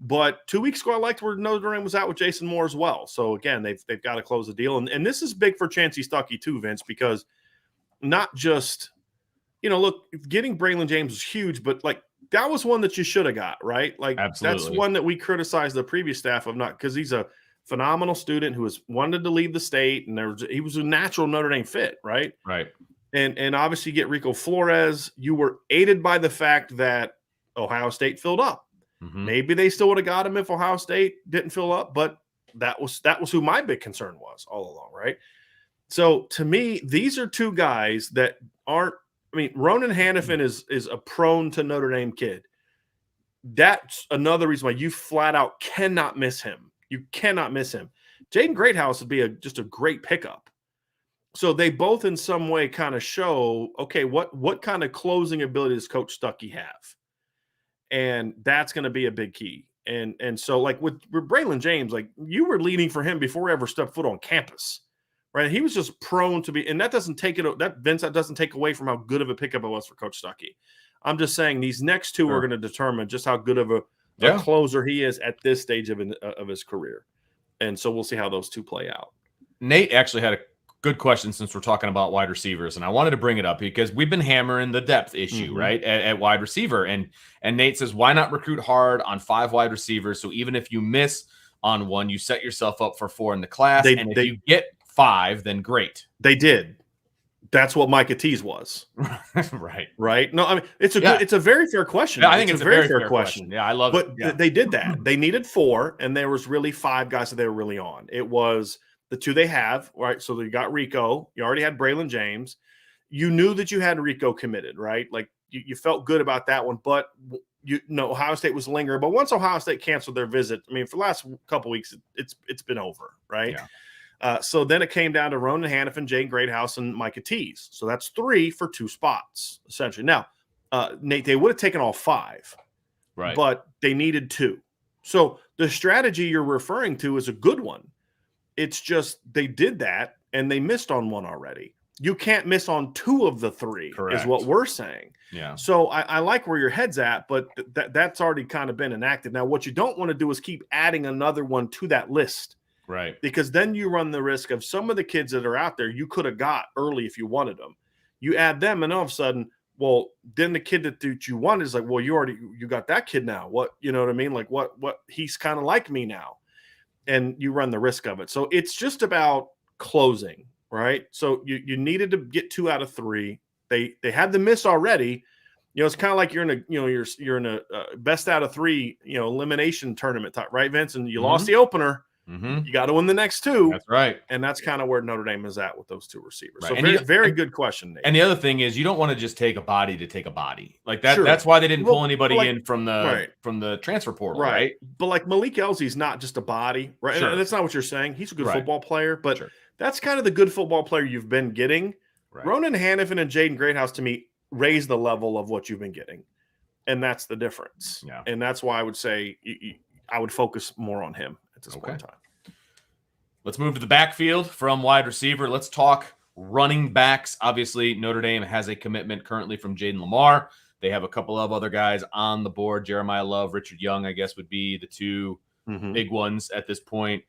But 2 weeks ago, I liked where Notre Dame was at with Jason Moore as well. So, again, they've got to close the deal. And this is big for Chancey Stuckey too, Vince, because not just, look, getting Braylon James was huge, but, like, that was one that you should have got, right? Like, absolutely. That's one that we criticized the previous staff of not, because he's a phenomenal student who wanted to leave the state, and he was a natural Notre Dame fit, right? Right. And obviously get Rico Flores. You were aided by the fact that Ohio State filled up. Mm-hmm. Maybe they still would have got him if Ohio State didn't fill up, but that was who my big concern was all along, right? So to me, these are two guys that aren't. I mean, Ronan Hannafin is a prone to Notre Dame kid. That's another reason why you flat out cannot miss him. You cannot miss him. Jaden Greathouse would be just a great pickup. So they both in some way kind of show, okay, what kind of closing ability does Coach Stuckey have? And that's going to be a big key. And so, like with Braylon James, like, you were leading for him before he ever stepped foot on campus, right? He was just prone to be, and that doesn't take away from how good of a pickup it was for Coach Stuckey. I'm just saying these next two are going to determine just how good of a closer he is at this stage of his career. And so we'll see how those two play out. Nate actually had a good question, since we're talking about wide receivers, and I wanted to bring it up because we've been hammering the depth issue, right, at wide receiver, and Nate says, why not recruit hard on 5 wide receivers, so even if you miss on one, you set yourself up for 4 in the class, and if you get 5, then great. They did. That's what Micah Tease was. Right. No, I mean, it's a very fair question. Yeah, I think it's a very fair question. Yeah, I love it. But they did that. They needed 4, and there was really 5 guys that they were really on. It was the 2 they have, right? So you got Rico. You already had Braylon James. You knew that you had Rico committed, right? Like, you felt good about that one, but Ohio State was lingering. But once Ohio State canceled their visit, I mean, for the last couple of weeks, it's been over, right? Yeah. So then it came down to Ronan Hannafin, Jaden Greathouse, and Micah Tease. So that's 3 for 2 spots, essentially. Now, Nate, they would have taken all 5, right? But they needed 2. So the strategy you're referring to is a good one. It's just they did that, and they missed on 1 already. You can't miss on 2 of the 3, correct, is what we're saying. Yeah. So I like where your head's at, but that's already kind of been enacted. Now, what you don't want to do is keep adding another one to that list. Right. Because then you run the risk of some of the kids that are out there you could have got early if you wanted them. You add them, and all of a sudden, well, then the kid that you want is like, well, you got that kid now. What, you know what I mean? Like, what he's kind of like me now. And you run the risk of it. So it's just about closing, right? So you needed to get 2 out of 3. They had the miss already. It's kind of like you're in a best out of 3, elimination tournament type, right, Vince? And you lost the opener. Mm-hmm. You got to win the next 2. That's right. And that's kind of where Notre Dame is at with those 2 receivers. Right. So very good question, Nate. And the other thing is, you don't want to just take a body to take a body like that. Sure. That's why they didn't pull anybody in from the transfer portal, right? But like Malik Elsey's not just a body, right? Sure. And that's not what you're saying. He's a good football player, but that's kind of the good football player you've been getting. Right. Ronan Hannafin and Jaden Greathouse, to me, raise the level of what you've been getting. And that's the difference. Yeah. And that's why I would say I would focus more on him at this point in time. Let's move to the backfield from wide receiver. Let's talk running backs. Obviously, Notre Dame has a commitment currently from Jaden Lamar. They have a couple of other guys on the board. Jeremiah Love, Richard Young, I guess, would be the 2 big ones at this point.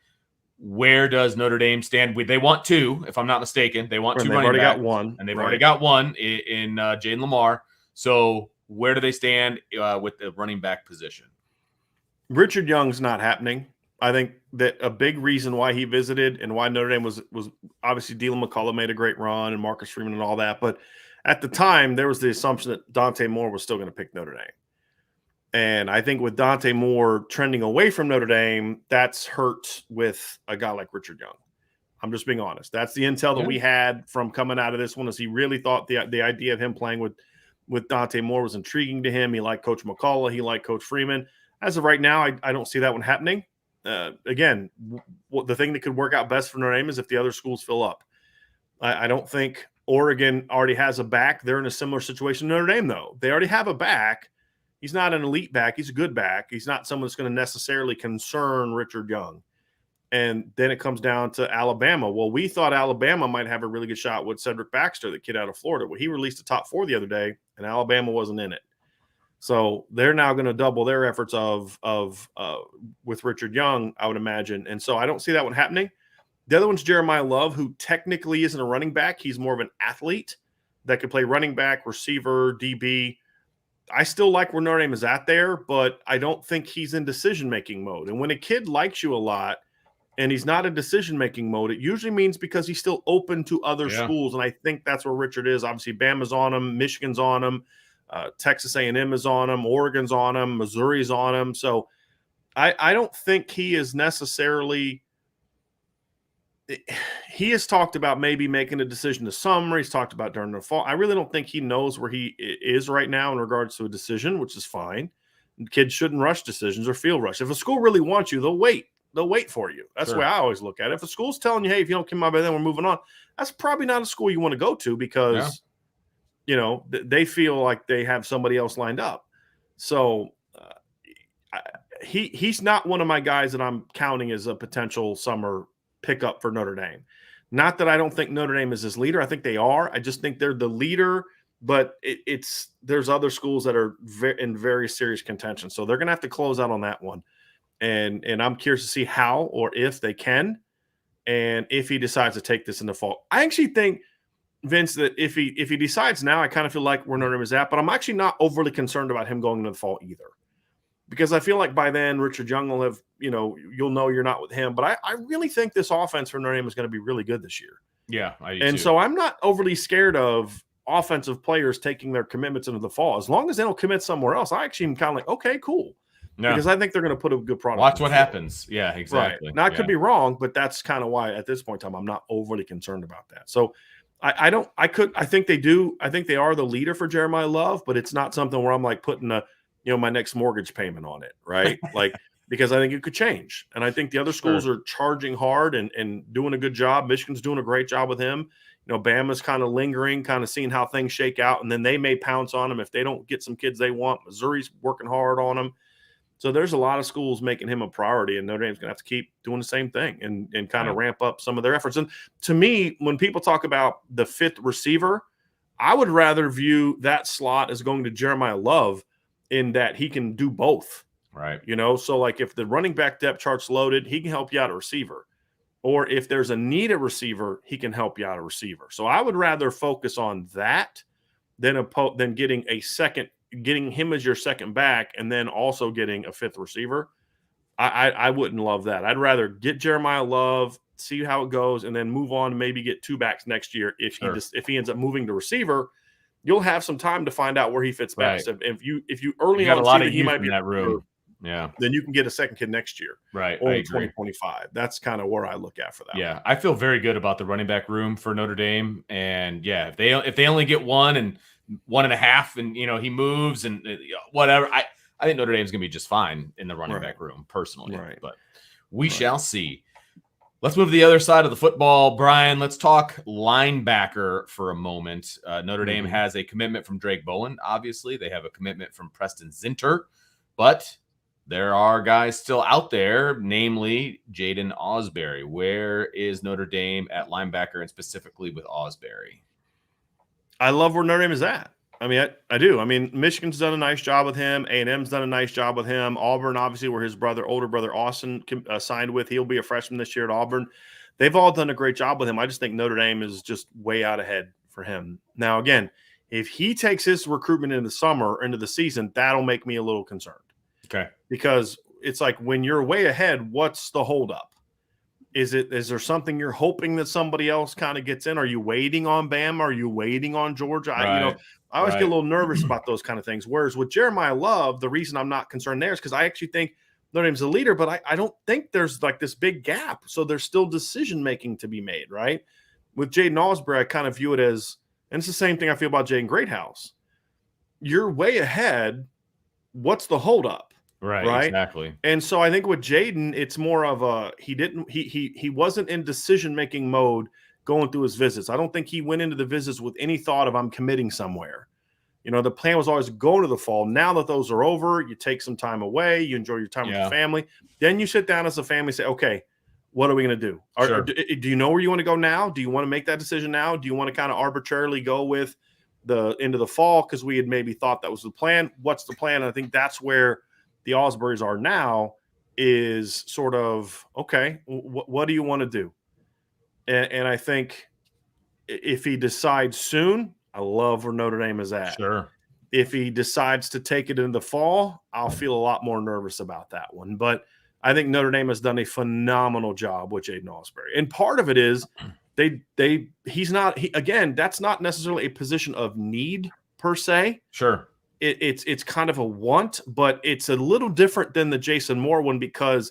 Where does Notre Dame stand? They want 2, if I'm not mistaken. They want 2 running backs. Got 1. And they've already got 1 in Jaden Lamar. So where do they stand with the running back position? Richard Young's not happening. I think that a big reason why he visited and why Notre Dame was obviously Dylan McCullough made a great run and Marcus Freeman and all that. But at the time, there was the assumption that Dante Moore was still going to pick Notre Dame. And I think with Dante Moore trending away from Notre Dame, that's hurt with a guy like Richard Young. I'm just being honest. That's the intel that we had from coming out of this one, is he really thought the idea of him playing with Dante Moore was intriguing to him. He liked Coach McCullough. He liked Coach Freeman. As of right now, I don't see that one happening. Again, the thing that could work out best for Notre Dame is if the other schools fill up. I don't think Oregon already has a back. They're in a similar situation to Notre Dame, though. They already have a back. He's not an elite back. He's a good back. He's not someone that's going to necessarily concern Richard Young. And then it comes down to Alabama. Well, we thought Alabama might have a really good shot with Cedric Baxter, the kid out of Florida. Well, he released a top 4 the other day, and Alabama wasn't in it. So they're now going to double their efforts with Richard Young, I would imagine. And so I don't see that one happening. The other one's Jeremiah Love, who technically isn't a running back. He's more of an athlete that could play running back, receiver, DB. I still like where Notre Dame is at there, but I don't think he's in decision-making mode. And when a kid likes you a lot and he's not in decision-making mode, it usually means because he's still open to other schools. And I think that's where Richard is. Obviously, Bama's on him. Michigan's on him. Texas A&M is on him. Oregon's on him. Missouri's on him. So I don't think he is necessarily – he has talked about maybe making a decision this summer. He's talked about during the fall. I really don't think he knows where he is right now in regards to a decision, which is fine. Kids shouldn't rush decisions or feel rushed. If a school really wants you, they'll wait. They'll wait for you. That's the way I always look at it. If a school's telling you, hey, if you don't come out by then, we're moving on, that's probably not a school you want to go to because, you know, they feel like they have somebody else lined up. So he's not one of my guys that I'm counting as a potential summer pickup for Notre Dame. Not that I don't think Notre Dame is his leader. I think they are. I just think they're the leader, but there's other schools that are in very serious contention. So they're going to have to close out on that one. And I'm curious to see how or if they can, and if he decides to take this in the fall. I actually think, Vince, that if he decides now, I kind of feel like where Notre Dame is at, but I'm actually not overly concerned about him going into the fall either. Because I feel like by then Richard Young will have, you'll know you're not with him. But I really think this offense for Notre Dame is going to be really good this year. Yeah, I do and too. So I'm not overly scared of offensive players taking their commitments into the fall. As long as they don't commit somewhere else, I actually am kind of like, okay, cool. No. Because I think they're going to put a good product. Watch what happens. Yeah, exactly. Right. Now, I could be wrong, but that's kind of why at this point in time I'm not overly concerned about that. So I think they do. I think they are the leader for Jeremiah Love, but it's not something where I'm like putting my next mortgage payment on it, right? Like, because I think it could change. And I think the other schools are charging hard and doing a good job. Michigan's doing a great job with him. Bama's kind of lingering, kind of seeing how things shake out, and then they may pounce on him if they don't get some kids they want. Missouri's working hard on him. So there's a lot of schools making him a priority, and Notre Dame's going to have to keep doing the same thing and kind of ramp up some of their efforts. And to me, when people talk about the fifth receiver, I would rather view that slot as going to Jeremiah Love, in that he can do both. Right. So like if the running back depth chart's loaded, he can help you out a receiver. Or if there's a need a receiver, he can help you out a receiver. So I would rather focus on that than getting him as your second back and then also getting a fifth receiver. I wouldn't love that. I'd rather get Jeremiah Love, see how it goes, and then move on and maybe get 2 backs next year. If he ends up moving to receiver, you'll have some time to find out where he fits best. Right. If you early on see that he might be in that room, then you can get a second kid next year, right? Or in 2025. That's kind of where I look at for that. Yeah, I feel very good about the running back room for Notre Dame, and if they only get 1 and 1.5, and he moves and whatever, I think Notre Dame's gonna be just fine in the running back room personally. Right. But we shall see. Let's move to the other side of the football, Brian. Let's talk linebacker for a moment. Notre Dame has a commitment from Drake Bowen. Obviously, they have a commitment from Preston Zinter, but there are guys still out there, namely Jaden Ausberry. Where is Notre Dame at linebacker, and specifically with Ausberry? I love where Notre Dame is at. I mean, I do. I mean, Michigan's done a nice job with him. A&M's done a nice job with him. Auburn, obviously, where his older brother Austin signed with. He'll be a freshman this year at Auburn. They've all done a great job with him. I just think Notre Dame is just way out ahead for him. Now, again, If he takes his recruitment in the summer, into the season, that'll make me a little concerned. Okay. Because it's like when you're way ahead, what's the holdup? Is there something you're hoping that somebody else kind of gets in? Are you waiting on Bama? Are you waiting on Georgia? Right. I always get a little nervous about those kind of things. Whereas with Jeremiah Love, the reason I'm not concerned there is because I actually think Notre Dame's a leader, but I don't think there's like this big gap. So there's still decision-making to be made, right? With Jaden Osbury, I kind of view it as, and it's the same thing I feel about Jaden Greathouse. You're way ahead. What's the holdup? Right, exactly. And so I think with Jaden, it's more of he wasn't in decision-making mode going through his visits. I don't think he went into the visits with any thought of I'm committing somewhere. The plan was always go to the fall. Now that those are over, you take some time away, you enjoy your time with your family. Then you sit down as a family and say, okay, what are we going to do? Sure. Do you know where you want to go now? Do you want to make that decision now? Do you want to kind of arbitrarily go with the end of the fall because we had maybe thought that was the plan? What's the plan? And I think that's where the Osburys are now, is sort of, okay, what do you want to do? And I think if he decides soon, I love where Notre Dame is at. Sure. If he decides to take it in the fall, I'll feel a lot more nervous about that one. But I think Notre Dame has done a phenomenal job with Jaden Osbury. And part of it is again, that's not necessarily a position of need per se. Sure. It's kind of a want, but it's a little different than the Jason Moore one, because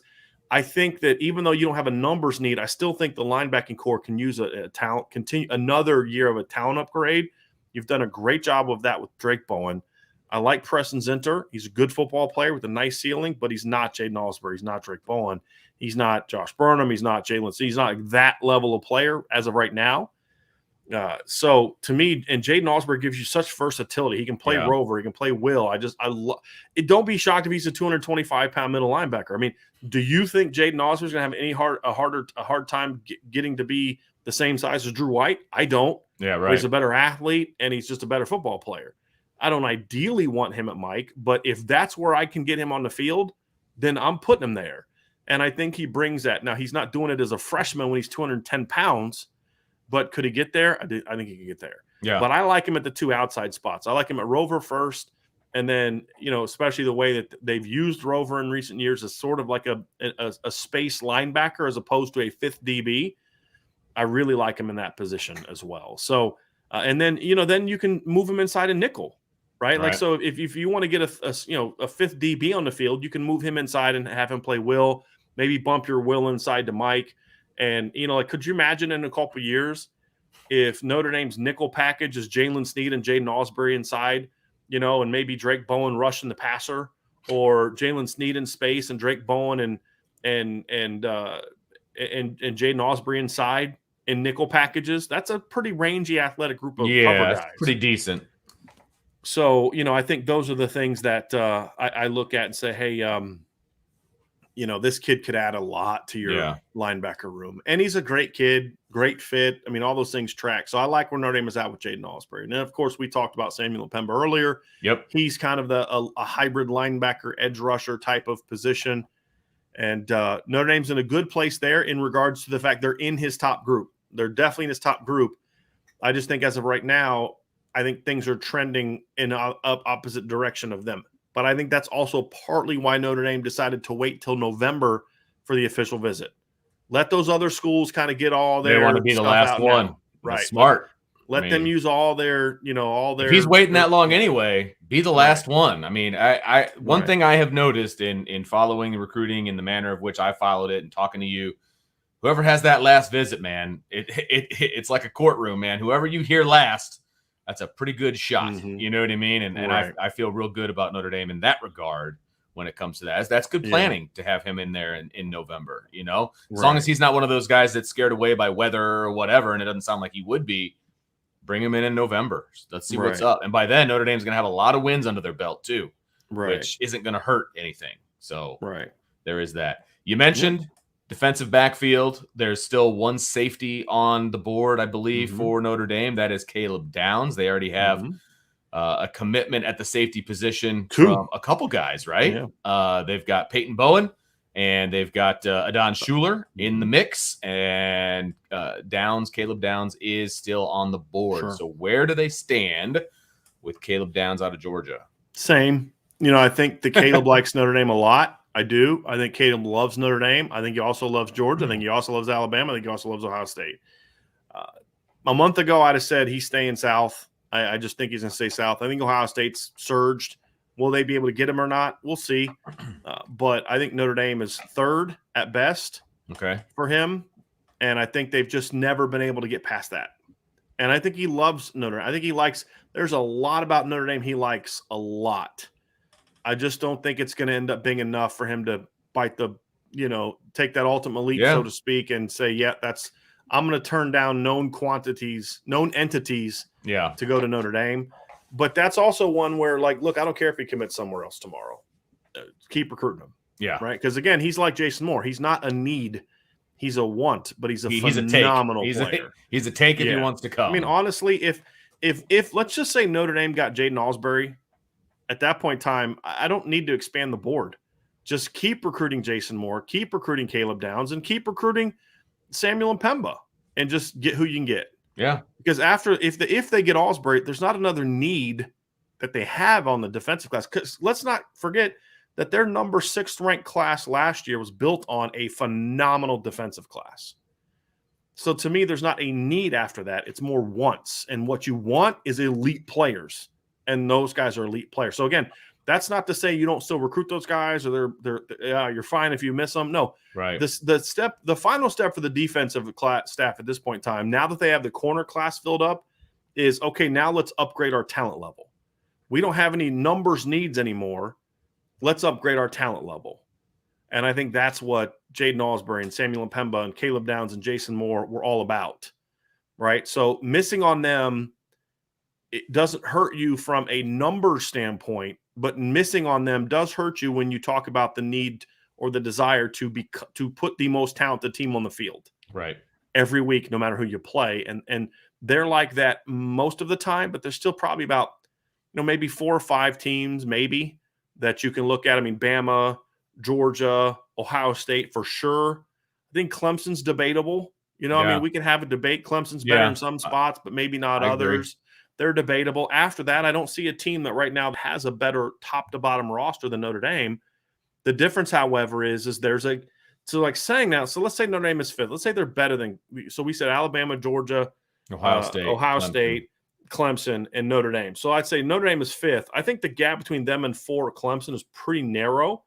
I think that even though you don't have a numbers need, I still think the linebacking core can use a talent, continue another year of a talent upgrade. You've done a great job of that with Drake Bowen. I like Preston Zinter. He's a good football player with a nice ceiling, but he's not Jaden Osbury. He's not Drake Bowen. He's not Josh Burnham. He's not Jalen. He's not that level of player as of right now. So to me, and Jaden Osbury gives you such versatility. He can play Rover. He can play Will. I love it. Don't be shocked if he's a 225-pound middle linebacker. I mean, do you think Jaden Osbury is going to have a hard time getting to be the same size as Drew White? I don't. Yeah, right. He's a better athlete, and he's just a better football player. I don't ideally want him at Mike, but if that's where I can get him on the field, then I'm putting him there. And I think he brings that. Now, he's not doing it as a freshman when he's 210 pounds. But could he get there? I think he could get there. Yeah. But I like him at the two outside spots. I like him at Rover first, and then, especially the way that they've used Rover in recent years as sort of like a space linebacker as opposed to a fifth DB. I really like him in that position as well. So, and then then you can move him inside a nickel, right? Like, so if you want to get a fifth DB on the field, you can move him inside and have him play Will. Maybe bump your Will inside to Mike. And, could you imagine in a couple of years if Notre Dame's nickel package is Jalen Sneed and Jaden Osbury inside, and maybe Drake Bowen rushing the passer, or Jalen Sneed in space and Drake Bowen and Jaden Osbury inside in nickel packages? That's a pretty rangy athletic group of cover guys. Pretty decent. So, I think those are the things that I look at and say, hey, this kid could add a lot to your linebacker room. And he's a great kid, great fit. I mean, all those things track. So I like where Notre Dame is at with Jaden Osbury. And then, of course, we talked about Samuel Pemba earlier. Yep. He's kind of a hybrid linebacker, edge rusher type of position. And Notre Dame's in a good place there in regards to the fact they're in his top group. They're definitely in his top group. I just think as of right now, I think things are trending in opposite direction of them. But I think that's also partly why Notre Dame decided to wait till November for the official visit. Let those other schools kind of get all their. They want to be the last one. Now. Right. That's smart. Let them use all their, all their. If he's waiting that long anyway, be the last one. I mean, one thing I have noticed in following the recruiting in the manner of which I followed it and talking to you, whoever has that last visit, man, it's like a courtroom, man. Whoever you hear last, that's a pretty good shot. Mm-hmm. You know what I mean? And I feel real good about Notre Dame in that regard when it comes to that. That's good planning to have him in there in November, As long as he's not one of those guys that's scared away by weather or whatever, and it doesn't sound like he would be, bring him in November. Let's see what's up. And by then, Notre Dame's going to have a lot of wins under their belt too, which isn't going to hurt anything. So there is that. You mentioned defensive backfield. There's still one safety on the board, I believe, for Notre Dame. That is Caleb Downs. They already have a commitment at the safety position from a couple guys, right? Yeah. They've got Peyton Bowen and they've got Adon Schuler in the mix. And Caleb Downs is still on the board. Sure. So where do they stand with Caleb Downs out of Georgia. Same. I think that Caleb likes Notre Dame a lot. I do. I think Caleb loves Notre Dame. I think he also loves Georgia. I think he also loves Alabama. I think he also loves Ohio State. A month ago, I'd have said he's staying south. I just think he's going to stay south. I think Ohio State's surged. Will they be able to get him or not? We'll see. But I think Notre Dame is third at best for him. And I think they've just never been able to get past that. And I think he loves Notre Dame. I think he likes – there's a lot about Notre Dame he likes a lot. I just don't think it's going to end up being enough for him to bite the – take that ultimate leap, so to speak, and say, yeah, that's – I'm going to turn down known entities to go to Notre Dame. But that's also one where, like, look, I don't care if he commits somewhere else tomorrow. Keep recruiting him. Yeah. Right? Because, again, he's like Jason Moore. He's not a need. He's a want, but he's a phenomenal player. He's a take if he wants to come. I mean, honestly, if let's just say Notre Dame got Jaden Alsbury, at that point in time, I don't need to expand the board. Just keep recruiting Jason Moore, keep recruiting Caleb Downs, and keep recruiting Samuel Mpemba, and just get who you can get. Yeah. Because if they get Alsbury, there's not another need that they have on the defensive class. Because let's not forget that their number 6th ranked class last year was built on a phenomenal defensive class. So to me, there's not a need after that. It's more wants. And what you want is elite players. And those guys are elite players. So again, that's not to say you don't still recruit those guys or you're fine if you miss them. No. Right. The final step for the defensive staff at this point in time, now that they have the corner class filled up, is okay, now let's upgrade our talent level. We don't have any numbers needs anymore. Let's upgrade our talent level. And I think that's what Jaden Alsbury and Samuel Mpemba and Caleb Downs and Jason Moore were all about, right? So missing on them, it doesn't hurt you from a number standpoint, but missing on them does hurt you when you talk about the need or the desire to put the most talented team on the field. Right. Every week, no matter who you play. And they're like that most of the time, but there's still probably about, maybe 4 or 5 teams, maybe, that you can look at. I mean, Bama, Georgia, Ohio State for sure. I think Clemson's debatable. I mean, we can have a debate. Clemson's better in some spots, but maybe not others. They're debatable. After that, I don't see a team that right now has a better top-to-bottom roster than Notre Dame. The difference, however, is there's a – so like saying now, so let's say Notre Dame is 5th. Let's say they're better than – so we said Alabama, Georgia, Ohio State, Clemson, and Notre Dame. So I'd say Notre Dame is 5th. I think the gap between them and 4 Clemson is pretty narrow.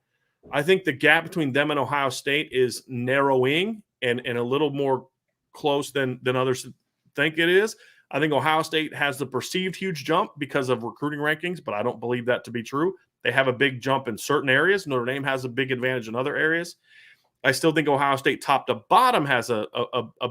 I think the gap between them and Ohio State is narrowing and a little more close than others think it is. I think Ohio State has the perceived huge jump because of recruiting rankings, but I don't believe that to be true. They have a big jump in certain areas. Notre Dame has a big advantage in other areas. I still think Ohio State top to bottom has a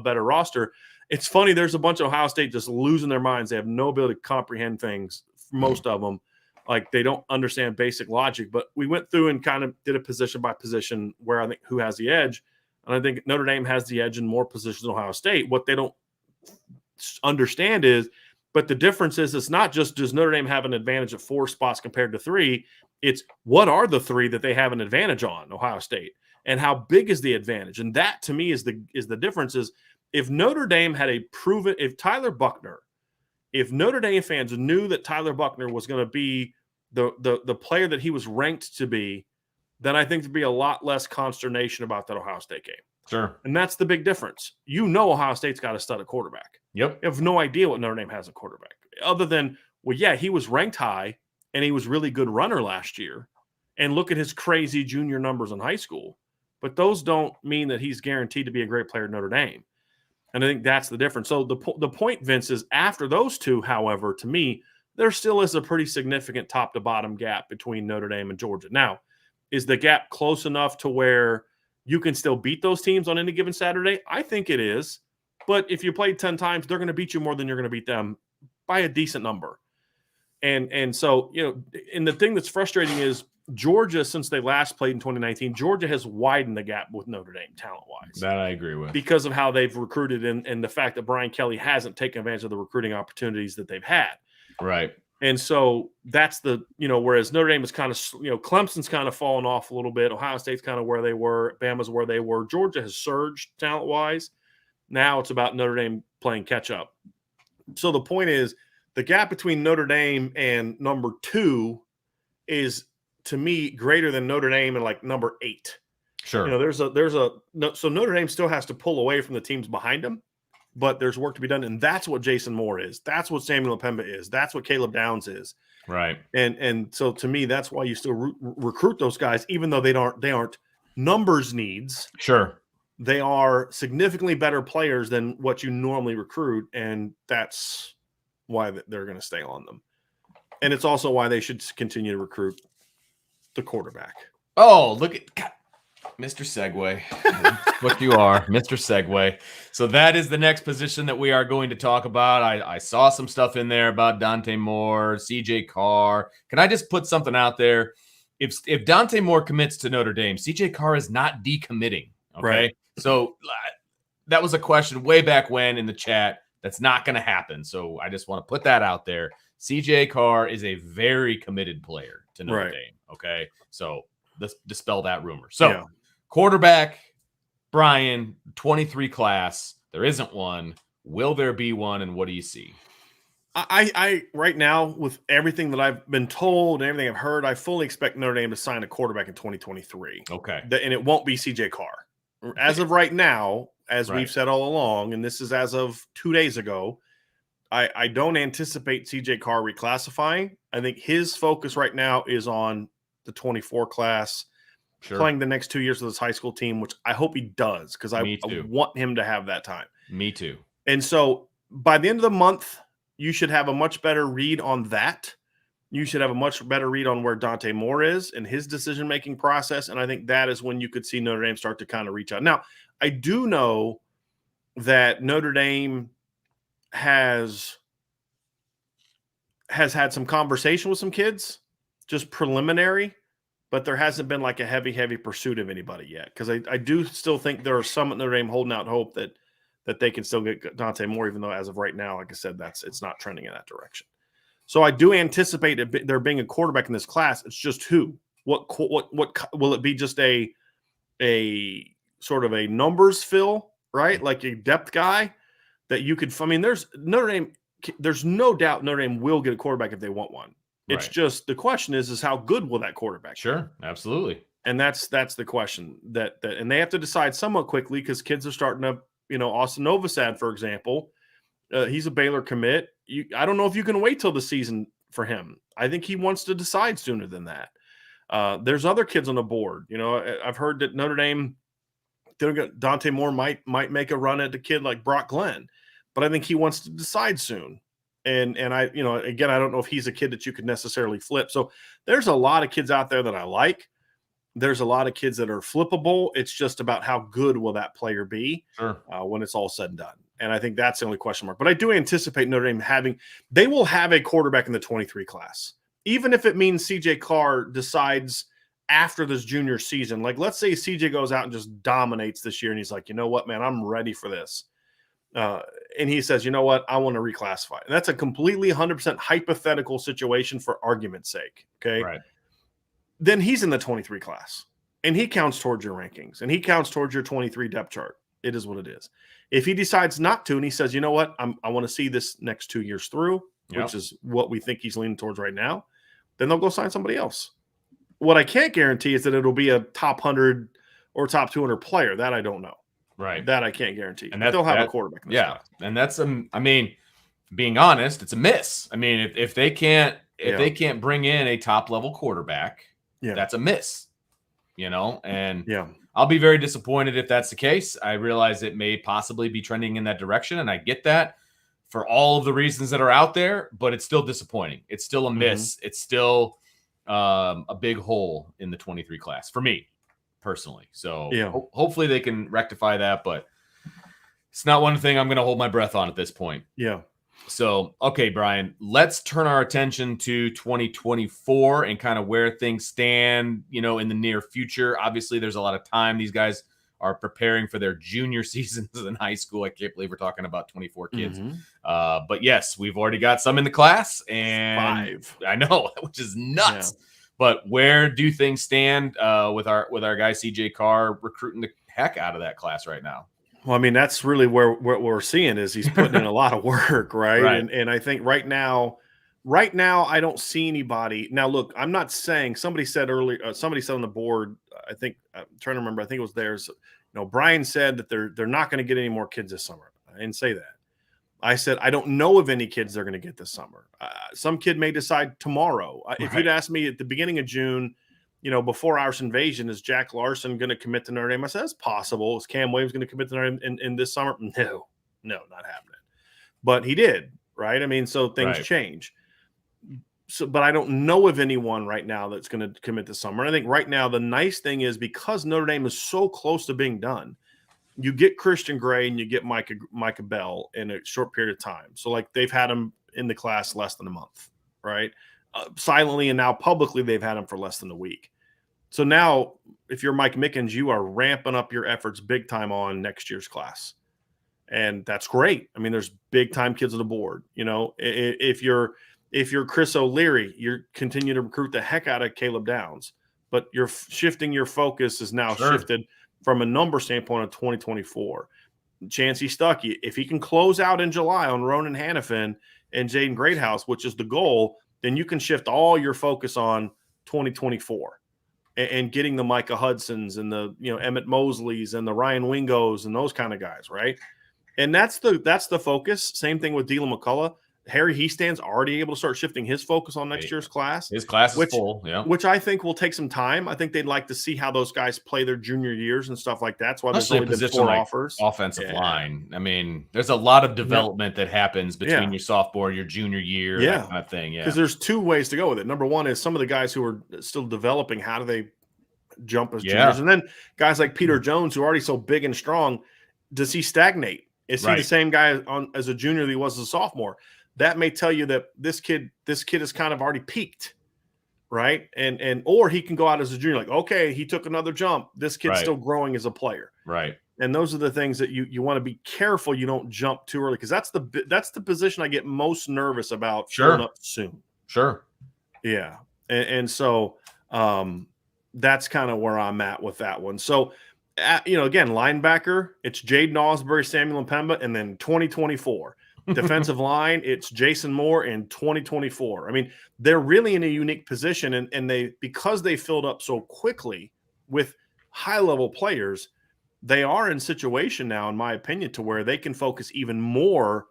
better roster. It's funny, there's a bunch of Ohio State just losing their minds. They have no ability to comprehend things, most of them. Like, they don't understand basic logic. But we went through and kind of did a position by position where I think who has the edge. And I think Notre Dame has the edge in more positions than Ohio State. What they don't understand is, but the difference is, it's not just does Notre Dame have an advantage at 4 spots compared to 3. It's what are the 3 that they have an advantage on Ohio State, and how big is the advantage? And that to me is the difference. Is if Notre Dame had if Notre Dame fans knew that Tyler Buchner was going to be the player that he was ranked to be, then I think there'd be a lot less consternation about that Ohio State game. Sure. And that's the big difference. Ohio State's got a stud at quarterback. Yep. You have no idea what Notre Dame has at quarterback, other than, well, yeah, he was ranked high and he was really good runner last year. And look at his crazy junior numbers in high school. But those don't mean that he's guaranteed to be a great player at Notre Dame. And I think that's the difference. So the point, Vince, is after those 2, however, to me, there still is a pretty significant top-to-bottom gap between Notre Dame and Georgia. Now, is the gap close enough to where you can still beat those teams on any given Saturday? I think it is. But if you play 10 times, they're going to beat you more than you're going to beat them by a decent number. And so, and the thing that's frustrating is Georgia, since they last played in 2019, Georgia has widened the gap with Notre Dame talent-wise. That I agree with. Because of how they've recruited and the fact that Brian Kelly hasn't taken advantage of the recruiting opportunities that they've had. Right. And so that's whereas Notre Dame is kind of, Clemson's kind of fallen off a little bit. Ohio State's kind of where they were. Bama's where they were. Georgia has surged talent-wise. Now it's about Notre Dame playing catch-up. So the point is, the gap between Notre Dame and number 2 is, to me, greater than Notre Dame and like number 8. Sure. So Notre Dame still has to pull away from the teams behind them, but there's work to be done. And that's what Jason Moore is. That's what Samuel Pemba is. That's what Caleb Downs is. Right. And so to me, that's why you still recruit those guys, even though they aren't numbers needs. Sure. They are significantly better players than what you normally recruit. And that's why they're going to stay on them. And it's also why they should continue to recruit the quarterback. Oh, look at God. Mr. Segway. What you are, Mr. Segway. So that is the next position that we are going to talk about. I saw some stuff in there about Dante Moore, CJ Carr. Can I just put something out there? If Dante Moore commits to Notre Dame, CJ Carr is not decommitting. Okay. Right. So that was a question way back when in the chat. That's not going to happen. So I just want to put that out there. CJ Carr is a very committed player to Notre Dame. Okay. So let's dispel that rumor. So quarterback, Brian, 23 class. There isn't one. Will there be one? And what do you see? I right now, with everything that I've been told and everything I've heard, I fully expect Notre Dame to sign a quarterback in 2023. Okay. And it won't be CJ Carr. As of right now, as we've said all along, and this is as of 2 days ago, I don't anticipate CJ Carr reclassifying. I think his focus right now is on the 24 class, playing the next 2 years with his high school team, which I hope he does, because I want him to have that time. Me too. And so by the end of the month, you should have a much better read on that. You should have a much better read on where Dante Moore is and his decision-making process. And I think that is when you could see Notre Dame start to kind of reach out. Now, I do know that Notre Dame has had some conversation with some kids, just preliminary, but there hasn't been like a heavy pursuit of anybody yet. Because I do still think there are some at Notre Dame holding out hope that they can still get Dante Moore, even though as of right now, like I said, it's not trending in that direction. So I do anticipate there being a quarterback in this class. It's just who? What will it be? Just a sort of a numbers fill, right? Like a depth guy that you could. I mean, there's Notre Dame. There's no doubt Notre Dame will get a quarterback if they want one. It's just the question is how good will that quarterback be? Sure, absolutely. And that's the question that and they have to decide somewhat quickly, because kids are starting to, Austin Novosad, for example, he's a Baylor commit. I don't know if you can wait till the season for him. I think he wants to decide sooner than that. There's other kids on the board. I've heard that Notre Dame, Dante Moore might make a run at the kid like Brock Glenn, but I think he wants to decide soon. And I, again, I don't know if he's a kid that you could necessarily flip. So there's a lot of kids out there that I like. There's a lot of kids that are flippable. It's just about how good will that player be when it's all said and done. And I think that's the only question mark. But I do anticipate Notre Dame they will have a quarterback in the 23 class, even if it means CJ Carr decides after this junior season. Like, let's say CJ goes out and just dominates this year, and he's like, you know what, man, I'm ready for this. And he says, you know what, I want to reclassify. And that's a completely 100% hypothetical situation for argument's sake. Okay. Right. Then he's in the 23 class, and he counts towards your rankings, and he counts towards your 23 depth chart. It is what it is. If he decides not to, and he says, you know what, I want to see this next 2 years through, which is what we think he's leaning towards right now, then they'll go sign somebody else. What I can't guarantee is that it'll be a top 100 or top 200 player. That I don't know. Right. That I can't guarantee. And they'll have a quarterback in this class. And that's being honest, it's a miss. I mean, if they can't bring in a top level quarterback, that's a miss. And I'll be very disappointed if that's the case. I realize it may possibly be trending in that direction, and I get that for all of the reasons that are out there, but it's still disappointing. It's still a miss. It's still a big hole in the 23 class for me personally. So hopefully they can rectify that, but it's not one thing I'm going to hold my breath on at this point. Yeah. So, okay, Brian, let's turn our attention to 2024 and kind of where things stand, in the near future. Obviously, there's a lot of time. These guys are preparing for their junior seasons in high school. I can't believe we're talking about 24 kids. But yes, we've already got some in the class, and 5. I know, which is nuts. Yeah. But where do things stand with our guy CJ Carr recruiting the heck out of that class right now? Well, I mean, that's really where what we're seeing is he's putting in a lot of work, right? Right. And I think right now, I don't see anybody. Now, look, I'm not saying somebody said earlier. Somebody said on the board. I think I'm trying to remember. I think it was theirs. Brian said that they're not going to get any more kids this summer. I didn't say that. I said I don't know of any kids they're going to get this summer. Some kid may decide tomorrow. If you'd asked me at the beginning of June, before our invasion, is Jack Larson going to commit to Notre Dame? I said, it's possible. Is Cam Williams going to commit to Notre Dame in this summer? No, not happening. But he did, right? I mean, so things change. So, but I don't know of anyone right now that's going to commit this summer. And I think right now the nice thing is because Notre Dame is so close to being done, you get Christian Gray and you get Micah Bell in a short period of time. So, like, they've had him in the class less than a month, right? Silently and now publicly they've had him for less than a week. So now, if you're Mike Mickens, you are ramping up your efforts big time on next year's class. And that's great. I mean, there's big time kids on the board. If you're Chris O'Leary, you're continuing to recruit the heck out of Caleb Downs. But you're shifting your focus is now shifted from a number standpoint of 2024. Chancey Stuckey, if he can close out in July on Ronan Hannafin and Jaden Greathouse, which is the goal, then you can shift all your focus on 2024 and getting the Micah Hudsons and the Emmett Mosleys and the Ryan Wingos and those kind of guys, right? And that's the focus. Same thing with Dylan McCullough. Harry Heastand's already able to start shifting his focus on next year's class. His class is full, which I think will take some time. I think they'd like to see how those guys play their junior years and stuff like that. That's why there's only been 4 offers. Offensive line. I mean, there's a lot of development that happens between your sophomore, your junior year, that kind of thing. Yeah, because there's 2 ways to go with it. Number one is some of the guys who are still developing, how do they jump as juniors? And then guys like Peter Jones, who are already so big and strong, does he stagnate? Is he the same guy as a junior that he was as a sophomore? That may tell you that this kid has kind of already peaked, right? And or he can go out as a junior, like, okay, he took another jump. This kid's still growing as a player, right? And those are the things that you want to be careful you don't jump too early, because that's the position I get most nervous about filling up soon. Yeah, and so that's kind of where I'm at with that one. So. Again, linebacker, it's Jaden Osbury, Samuel Mpemba, and then 2024. Defensive line, it's Jason Moore in 2024. I mean, they're really in a unique position, and because they filled up so quickly with high-level players, they are in a situation now, in my opinion, to where they can focus even more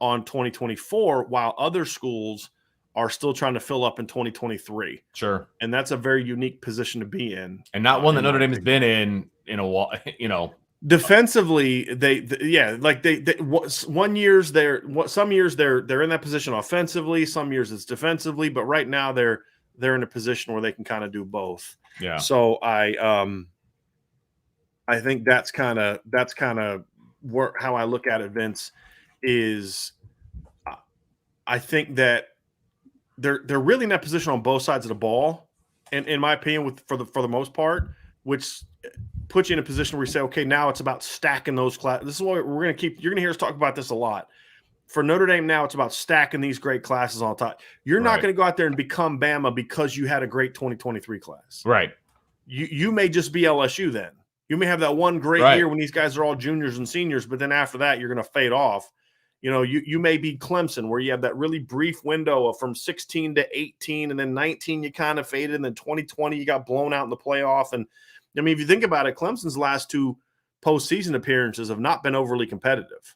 on 2024 while other schools are still trying to fill up in 2023. Sure. And that's a very unique position to be in. And not one that Notre Dame has been in a while, Defensively, some years they're in that position offensively, some years it's defensively, but right now they're in a position where they can kind of do both. Yeah. So I think that's kind of how I look at it, Vince, is I think that they're really in that position on both sides of the ball, and in my opinion, for the most part, which puts you in a position where you say, okay, now it's about stacking those classes. This is what we're going to keep. You're going to hear us talk about this a lot. For Notre Dame now, it's about stacking these great classes on top. You're not going to go out there and become Bama because you had a great 2023 class. Right. You may just be LSU then. You may have that one great year when these guys are all juniors and seniors, but then after that, you're going to fade off. You may be Clemson, where you have that really brief window of from 16 to 18, and then 19 you kind of faded, and then 2020 you got blown out in the playoff. And I mean, if you think about it, Clemson's last 2 postseason appearances have not been overly competitive.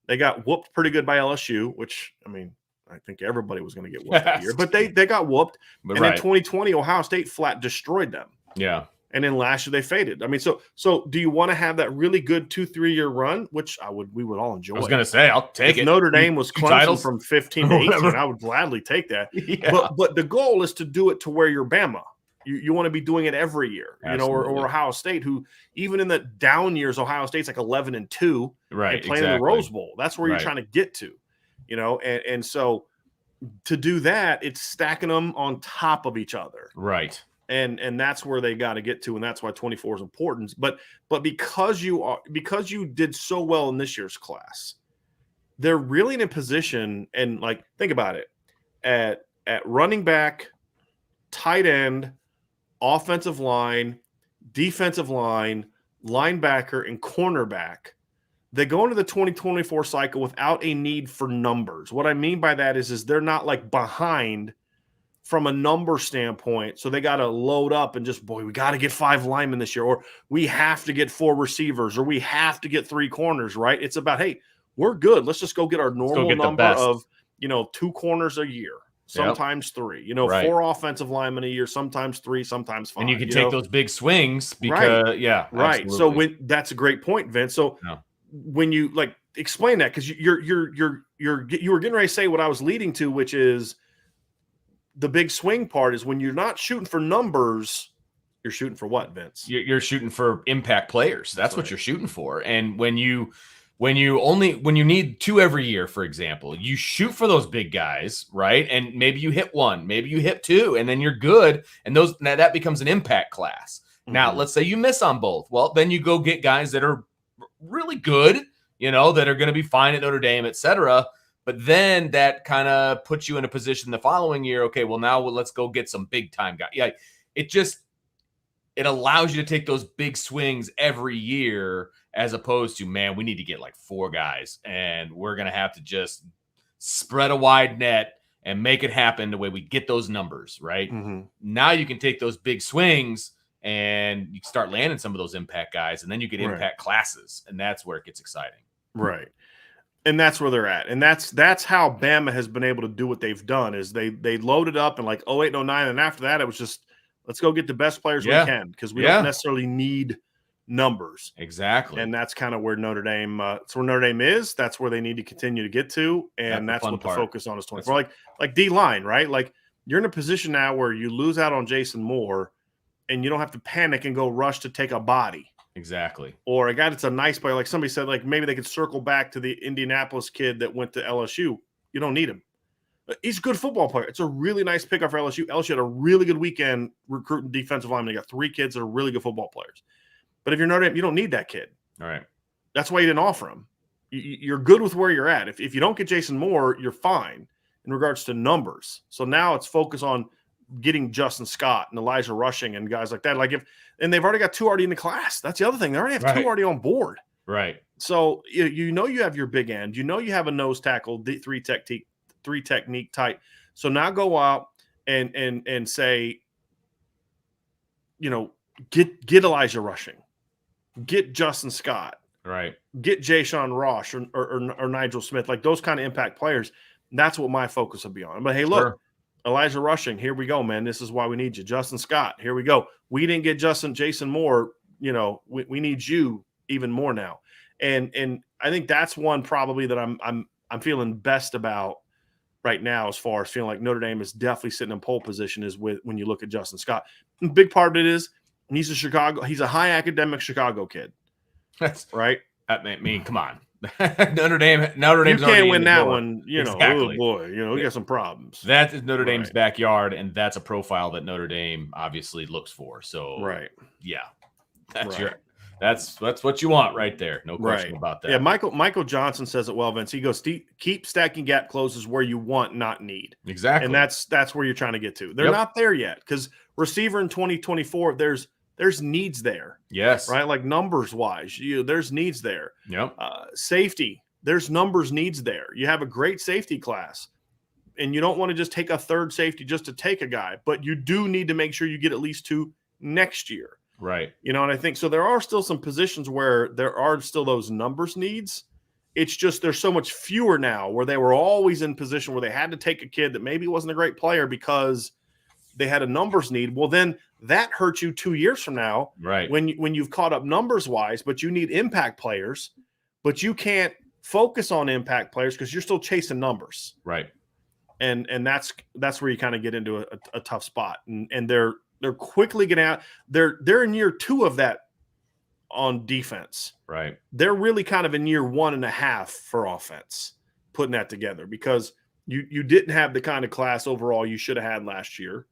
They got whooped pretty good by LSU, which, I mean, I think everybody was going to get whooped that year, but they got whooped. Then 2020, Ohio State flat destroyed them. Yeah. And then last year they faded. I mean, so do you want to have that really good 2-3 year run, which we would all enjoy? I was going to say, I'll take it. Notre Dame was Clemson from 15 to 18, I would gladly take that. Yeah. But the goal is to do it to where you're Bama. You want to be doing it every year, or Ohio State, who even in the down years, Ohio State's like 11-2, and playing in the Rose Bowl. That's where you're trying to get to, and so to do that, it's stacking them on top of each other, right? And that's where they got to get to, and that's why 24 is important. But because you did so well in this year's class, they're really in a position, and like think about it, at running back, tight end, offensive line, defensive line, linebacker, and cornerback, they go into the 2024 cycle without a need for numbers. What I mean by that is they're not like behind from a number standpoint. So they got to load up and just, boy, we got to get 5 linemen this year, or we have to get 4 receivers, or we have to get 3 corners, right? It's about, hey, we're good. Let's just go get our normal number of, 2 corners a year, sometimes 3, 4 offensive linemen a year, sometimes 3, sometimes 5. And you can take those big swings because, right. Absolutely. So that's a great point, Vince. So when you explain that, because you were getting ready to say what I was leading to, which is the big swing part is when you're not shooting for numbers, you're shooting for what, Vince? You're shooting for impact players. That's what you're shooting for. And when you need 2 every year, for example, you shoot for those big guys, right? And maybe you hit 1, maybe you hit 2, and then you're good. And that becomes an impact class. Now, let's say you miss on both. Well, then you go get guys that are really good, that are going to be fine at Notre Dame, et cetera. But then that kind of puts you in a position the following year. Okay, well, now let's go get some big time guys. Yeah, it allows you to take those big swings every year, as opposed to, man, we need to get 4 guys, and we're going to have to just spread a wide net and make it happen the way we get those numbers, right? Now you can take those big swings and you start landing some of those impact guys, and then you get impact classes, and that's where it gets exciting. Right. And that's where they're at. And that's how Bama has been able to do what they've done is they loaded up in 08 and 09. And after that, it was just, let's go get the best players we can, because we don't necessarily need numbers. Exactly. And that's kind of where Notre Dame is. That's where they need to continue to get to. And that's what the focus on is 24. Like D-line, right? You're in a position now where you lose out on Jason Moore and you don't have to panic and go rush to take a body. Exactly. Or a guy that's a nice player. Like somebody said, maybe they could circle back to the Indianapolis kid that went to LSU. You don't need him. He's a good football player. It's a really nice pickup for LSU. LSU had a really good weekend recruiting defensive linemen. They got 3 kids that are really good football players. But if you're Notre Dame, you don't need that kid. All right. That's why you didn't offer him. You're good with where you're at. If you don't get Jason Moore, you're fine in regards to numbers. So now it's focus on getting Justin Scott and Elijah Rushing and guys like that. And they've already got 2 already in the class. That's the other thing. They already have 2 already on board. Right. So you have your big end. You have a nose tackle, 3 technique type. So now go out and say, get Elijah Rushing, get Justin Scott, right? Get Jayshon Ross or Nigel Smith, those kind of impact players. That's what my focus will be on. But hey, look. Elijah Rushing, here we go, man. This is why we need you. Justin Scott, here we go. We didn't get Jason Moore. We need you even more now. And I think that's one probably that I'm feeling best about right now, as far as feeling like Notre Dame is definitely sitting in pole position is when you look at Justin Scott. And a big part of it is he's a high academic Chicago kid. That's right. I mean, come on. Notre Dame. You can't win that one. Exactly. Oh boy, we got some problems. That is Notre Dame's backyard, and that's a profile that Notre Dame obviously looks for. So, that's what you want right there. No question about that. Yeah, Michael Johnson says it well, Vince. He goes, keep stacking gap closes where you want, not need. Exactly. And that's where you're trying to get to. They're not there yet, because receiver in 2024, there's needs there. Yes. Right? Like numbers wise, there's needs there. Yep. Safety, there's numbers needs there. You have a great safety class, and you don't want to just take a third safety just to take a guy, but you do need to make sure you get at least 2 next year. Right. And I think so there are still some positions where there are still those numbers needs. It's just there's so much fewer now, where they were always in position where they had to take a kid that maybe wasn't a great player because they had a numbers need. Well, then that hurts you 2 years from now, right? When you've caught up numbers wise, but you need impact players, but you can't focus on impact players because you're still chasing numbers, right? And that's where you kind of get into a tough spot, and they're quickly getting out. They're in year 2 of that on defense, right? They're really kind of in year 1.5 for offense, putting that together, because you didn't have the kind of class overall you should have had last year.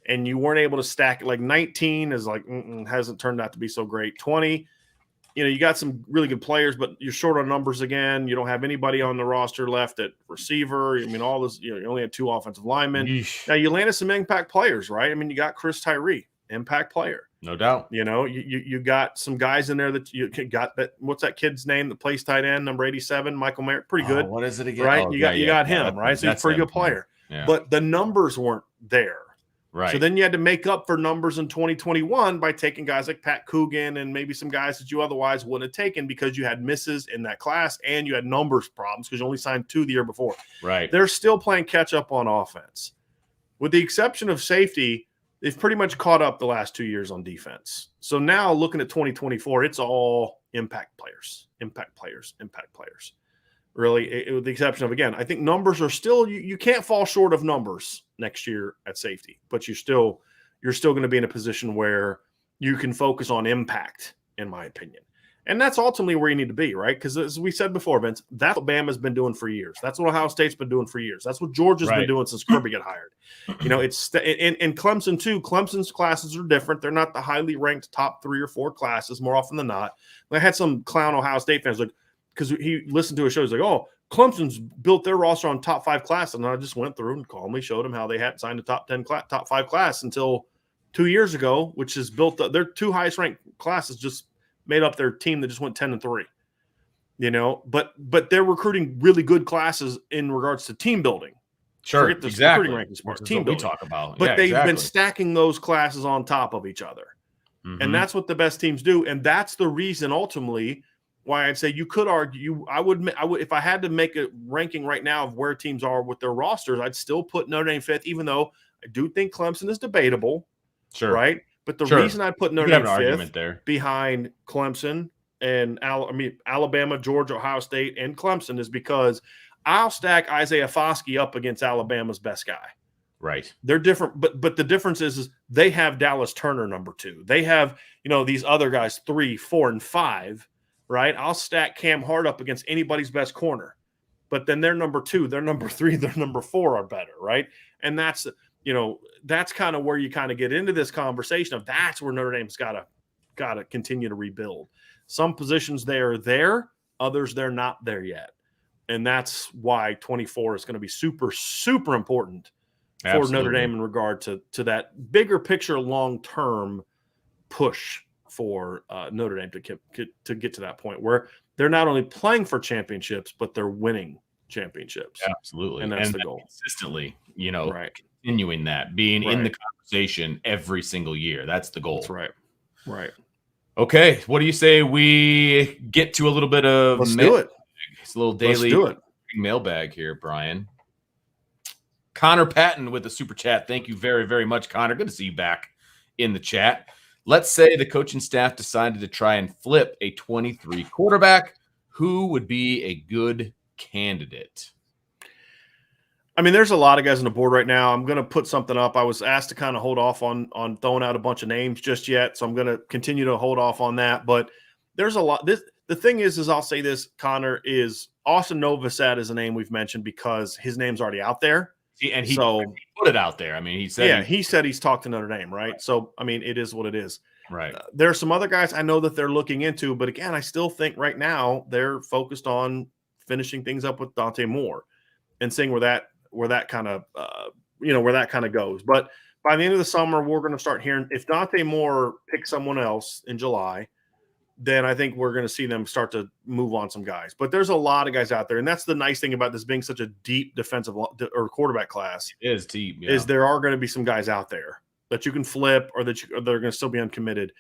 And you weren't able to stack it. 19 is hasn't turned out to be so great. 20, you got some really good players, but you're short on numbers again. You don't have anybody on the roster left at receiver. All this, you only had 2 offensive linemen. Yeesh. Now you landed some impact players, right? You got Chris Tyree. impact player. No doubt. You got some guys in there that you got. That what's that kid's name that plays tight end, number 87, Michael Merritt, pretty good. What is it again? Right? Oh, You got him, right? So he's a pretty good player. Yeah. But the numbers weren't there. Right. So then you had to make up for numbers in 2021 by taking guys like Pat Coogan and maybe some guys that you otherwise wouldn't have taken because you had misses in that class and you had numbers problems because you only signed 2 the year before. Right. They're still playing catch up on offense. With the exception of safety, they've pretty much caught up the last 2 years on defense. So now looking at 2024, it's all impact players. Really, with the exception of, again, I think numbers are still, you can't fall short of numbers next year at safety, but you're still going to be in a position where you can focus on impact, in my opinion. And that's ultimately where you need to be, right? Because as we said before, Vince, that's what Bama's been doing for years. That's what Ohio State's been doing for years. That's what Georgia's been doing since Kirby got hired. It's in Clemson too. Clemson's classes are different. They're not the highly ranked top 3 or 4 classes more often than not. I had some clown Ohio State fans like, because he listened to a show, he's like, oh, Clemson's built their roster on top 5 classes. And I just went through and calmly showed him how they hadn't signed a top 5 class until 2 years ago, which is built up. Their 2 highest ranked classes just made up their team that just went 10-3. But they're recruiting really good classes in regards to team building. Sure, forget this exactly. recruiting rankings part. Team building we talk about, but they've been stacking those classes on top of each other, and that's what the best teams do. And that's the reason ultimately why I'd say you could argue. I would if I had to make a ranking right now of where teams are with their rosters, I'd still put Notre Dame 5th, even though I do think Clemson is debatable. Sure, right. But the reason I put Notre Dame 5th there behind Clemson and Alabama, Georgia, Ohio State, and Clemson is because I'll stack Isaiah Foskey up against Alabama's best guy. Right. They're different, but the difference is they have Dallas Turner number 2. They have, these other guys 3, 4, and 5, right? I'll stack Cam Hart up against anybody's best corner. But then they're number 2, they're number 3, they're number 4 are better, right? And that's kind of where you kind of get into this conversation of that's where Notre Dame's got to continue to rebuild. Some positions they are there, others they're not there yet. And that's why 24 is going to be super, super important for Notre Dame in regard to that bigger picture, long-term push for Notre Dame to get to that point where they're not only playing for championships, but they're winning championships. Absolutely. And that's the goal. Consistently, continuing that, being in the conversation every single year. That's the goal. That's right. Right. Okay. What do you say we get to a little bit of Let's do it. It's a little daily mailbag here, Brian. Connor Patton with the super chat. Thank you very, very much, Connor. Good to see you back in the chat. Let's say the coaching staff decided to try and flip a 23 quarterback. Who would be a good candidate? I mean, there's a lot of guys on the board right now. I'm going to put something up. I was asked to kind of hold off on throwing out a bunch of names just yet, so I'm going to continue to hold off on that. But there's a lot. The thing is I'll say this, Connor, is Austin Novosad is a name we've mentioned because his name's already out there. He put it out there. I mean, he said he's talked to Notre Dame, right? So, I mean, it is what it is. Right. There are some other guys I know that they're looking into, but again, I still think right now they're focused on finishing things up with Dante Moore and seeing where that kind of goes. But by the end of the summer, we're going to start hearing if Dante Moore picks someone else in July, then I think we're going to see them start to move on some guys. But there's a lot of guys out there, and that's the nice thing about this being such a deep defensive or quarterback class. It is deep. Yeah. Is there are going to be some guys out there that you can flip or that they're going to still be uncommitted.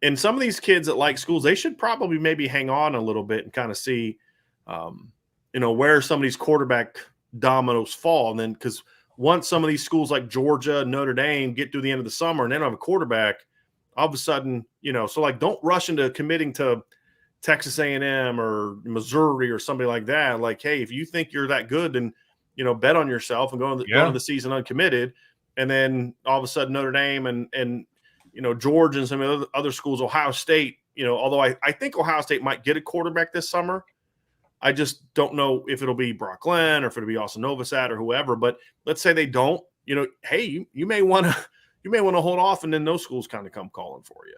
And some of these kids that like schools, they should probably maybe hang on a little bit and kind of see, where some of these quarterback dominoes fall. And then because once some of these schools like Georgia, Notre Dame get through the end of the summer and they don't have a quarterback, all of a sudden, so like don't rush into committing to Texas A&M or Missouri or somebody like that. Like, hey, if you think you're that good, then, bet on yourself and go into the season uncommitted. And then all of a sudden Notre Dame and Georgia and some other schools, Ohio State, although I think Ohio State might get a quarterback this summer. I just don't know if it'll be Brock Glenn or if it'll be Austin Novosad or whoever. But let's say they don't, hey, you may want to hold off, and then those schools kind of come calling for you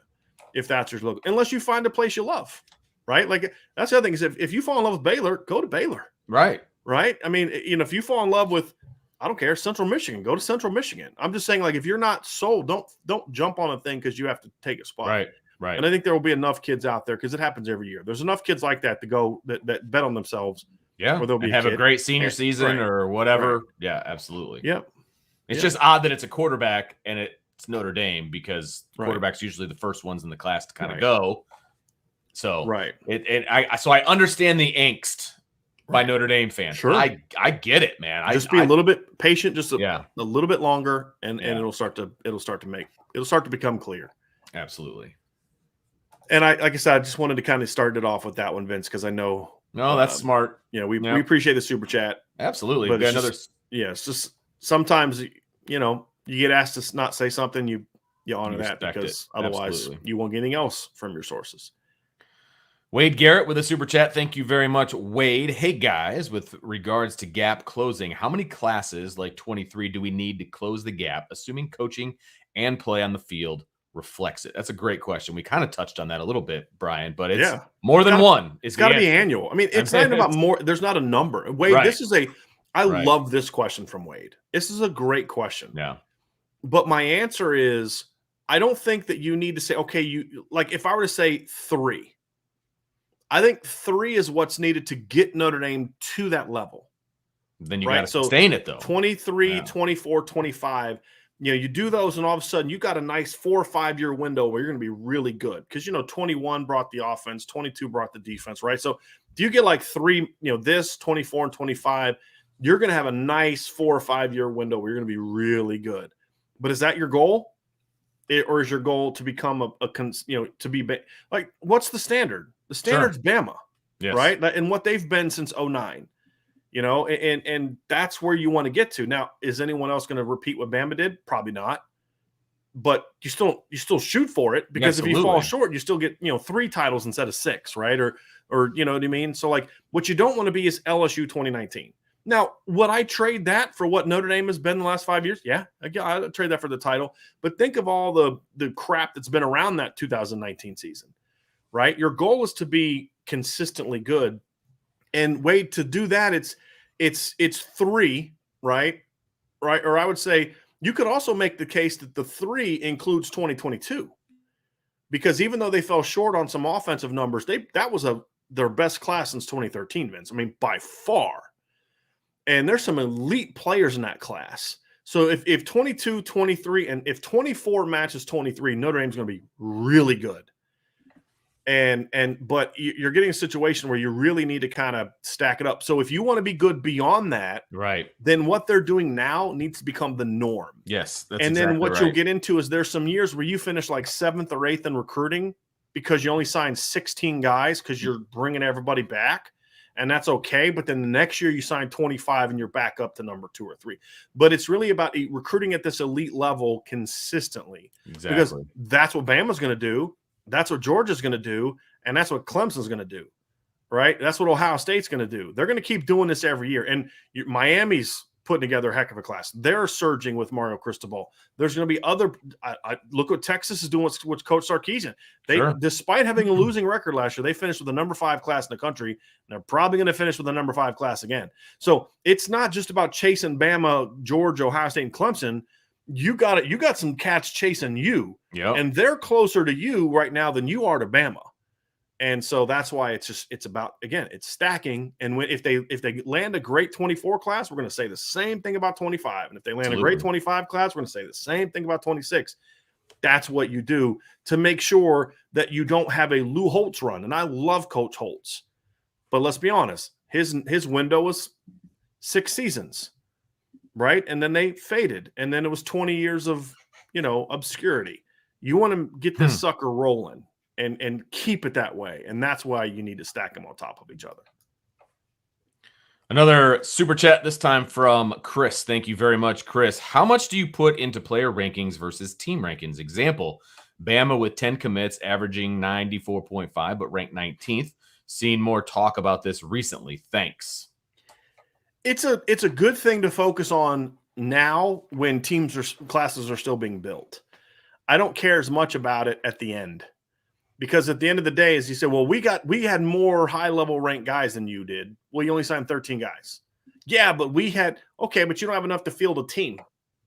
if that's your look. Unless you find a place you love, right? Like that's the other thing is if you fall in love with Baylor, go to Baylor. Right. Right. I mean, if you fall in love with I don't care. Central Michigan, go to Central Michigan. I'm just saying, like, if you're not sold, don't jump on a thing because you have to take a spot. Right. Right. And I think there will be enough kids out there because it happens every year. There's enough kids like that to go that bet on themselves. Yeah. Or they'll be and have a great senior season or whatever. Right. Yeah, absolutely. Yep. It's just odd that it's a quarterback and it's Notre Dame because quarterbacks usually the first ones in the class to kind of go. So I understand the angst by Notre Dame fans. Sure. I get it, man. Just be a little bit patient, just a little bit longer, and it'll start to become clear. Absolutely. And like I said, I just wanted to kind of start it off with that one, Vince, because I know. No, that's smart. We appreciate the super chat. Absolutely. But it's just sometimes you get asked to not say something, you honor that because otherwise you won't get anything else from your sources. Wade Garrett with a super chat. Thank you very much, Wade. Hey, guys, with regards to gap closing, how many classes like 23 do we need to close the gap, assuming coaching and play on the field reflects it? That's a great question. We kind of touched on that a little bit, Brian, but it's more than one. It's got to be annual. I mean, it's not about more. There's not a number. Wade, this is I love this question from Wade. This is a great question. Yeah. But my answer is, I don't think that you need to say, okay, like if I were to say 3, I think 3 is what's needed to get Notre Dame to that level. Then you got to sustain it, though. 23, 24, 25. You do those, and all of a sudden you got a nice 4 or 5 year window where you're going to be really good. Because, 21 brought the offense, 22 brought the defense, right? So if you get like 3, this, 24 and 25, you're going to have a nice 4 or 5 year window where you're going to be really good. But is that your goal? Or is your goal to become to be like, what's the standard? The standard's Bama, right? And what they've been since 2009, and that's where you want to get to. Now, is anyone else going to repeat what Bama did? Probably not. But you still shoot for it because if you fall short, you still get 3 titles instead of 6, right? Or you know what I mean? So like, what you don't want to be is LSU 2019. Now, would I trade that for what Notre Dame has been the last 5 years? Yeah, I'd trade that for the title. But think of all the crap that's been around that 2019 season, right? Your goal is to be consistently good. And Wade, to do that, it's 3, right? Or I would say you could also make the case that the 3 includes 2022. Because even though they fell short on some offensive numbers, that was their best class since 2013, Vince. I mean, by far. And there's some elite players in that class. So if 22, 23, and if 24 matches 23, Notre Dame's going to be really good. But you're getting a situation where you really need to kind of stack it up. So if you want to be good beyond that, right, then what they're doing now needs to become the norm. Yes, that's and then exactly what right. You'll get into is there's some years where you finish like 7th or 8th in recruiting because you only signed 16 guys because you're bringing everybody back. And that's okay. But then the next year you sign 25 and you're back up to number 2 or 3. But it's really about recruiting at this elite level consistently. Exactly. Because that's what Bama's going to do. That's what Georgia's going to do. And that's what Clemson's going to do. Right? That's what Ohio State's going to do. They're going to keep doing this every year. And Miami's putting together a heck of a class. They're surging with Mario Cristobal. There's going to be other look what Texas is doing with Coach Sarkisian. Despite having a losing record last year, they finished with the number 5 class in the country, and they're probably going to finish with the number 5 class again. So it's not just about chasing Bama, Georgia, Ohio State, and Clemson. You got some cats chasing you, and they're closer to you right now than you are to Bama. And so that's why it's about, again, it's stacking. And if they land a great 24 class, we're going to say the same thing about 25. And if they land a great 25 class, we're going to say the same thing about 26. That's what you do to make sure that you don't have a Lou Holtz run. And I love Coach Holtz, but let's be honest, his window was 6 seasons, right? And then they faded, and then it was 20 years of obscurity. You want to get this sucker rolling. And keep it that way. And that's why you need to stack them on top of each other. Another super chat, this time from Chris. Thank you very much, Chris. How much do you put into player rankings versus team rankings? Example, Bama with 10 commits, averaging 94.5, but ranked 19th. Seen more talk about this recently. Thanks. It's a good thing to focus on now when classes are still being built. I don't care as much about it at the end. Because at the end of the day, as you said, well, we had more high-level ranked guys than you did. Well, you only signed 13 guys. Yeah, but but you don't have enough to field a team.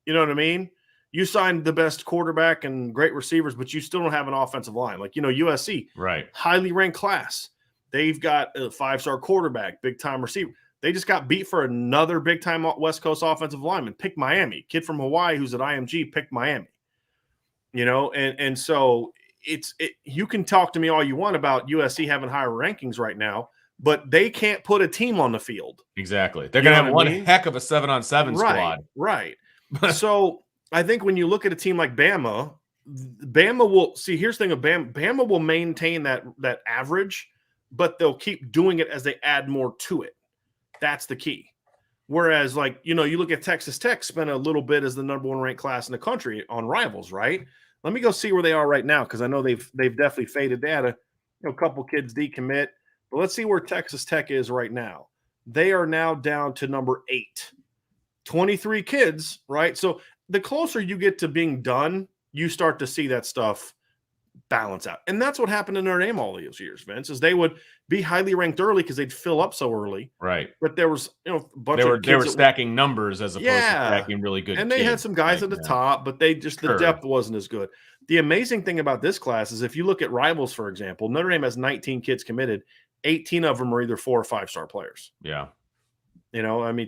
You know what I mean? You signed the best quarterback and great receivers, but you still don't have an offensive line. Like, USC, Right. highly ranked class. They've got a 5-star quarterback, big-time receiver. They just got beat for another big-time West Coast offensive lineman. Pick Miami. Kid from Hawaii who's at IMG picked Miami. And so you can talk to me all you want about USC having higher rankings right now, but they can't put a team on the field. Exactly. They're going to have one heck of a 7-on-7 squad. Right. So I think when you look at a team like Bama will see. Here's the thing of Bama. Bama will maintain that average, but they'll keep doing it as they add more to it. That's the key. Whereas, you look at Texas Tech spent a little bit as the number 1 ranked class in the country on rivals, right? Let me go see where they are right now, because I know they've definitely faded. They had a couple kids decommit, but let's see where Texas Tech is right now. They are now down to number 8. 23 kids, right? So the closer you get to being done, you start to see that stuff balance out. And that's what happened in Notre Dame all these years, Vince, is they would be highly ranked early because they'd fill up so early. Right. But there was, a bunch of kids. They were stacking numbers as opposed to stacking really good and they had some guys at the top, but the depth wasn't as good. The amazing thing about this class is if you look at rivals, for example, Notre Dame has 19 kids committed. 18 of them are either 4 or 5-star players. Yeah.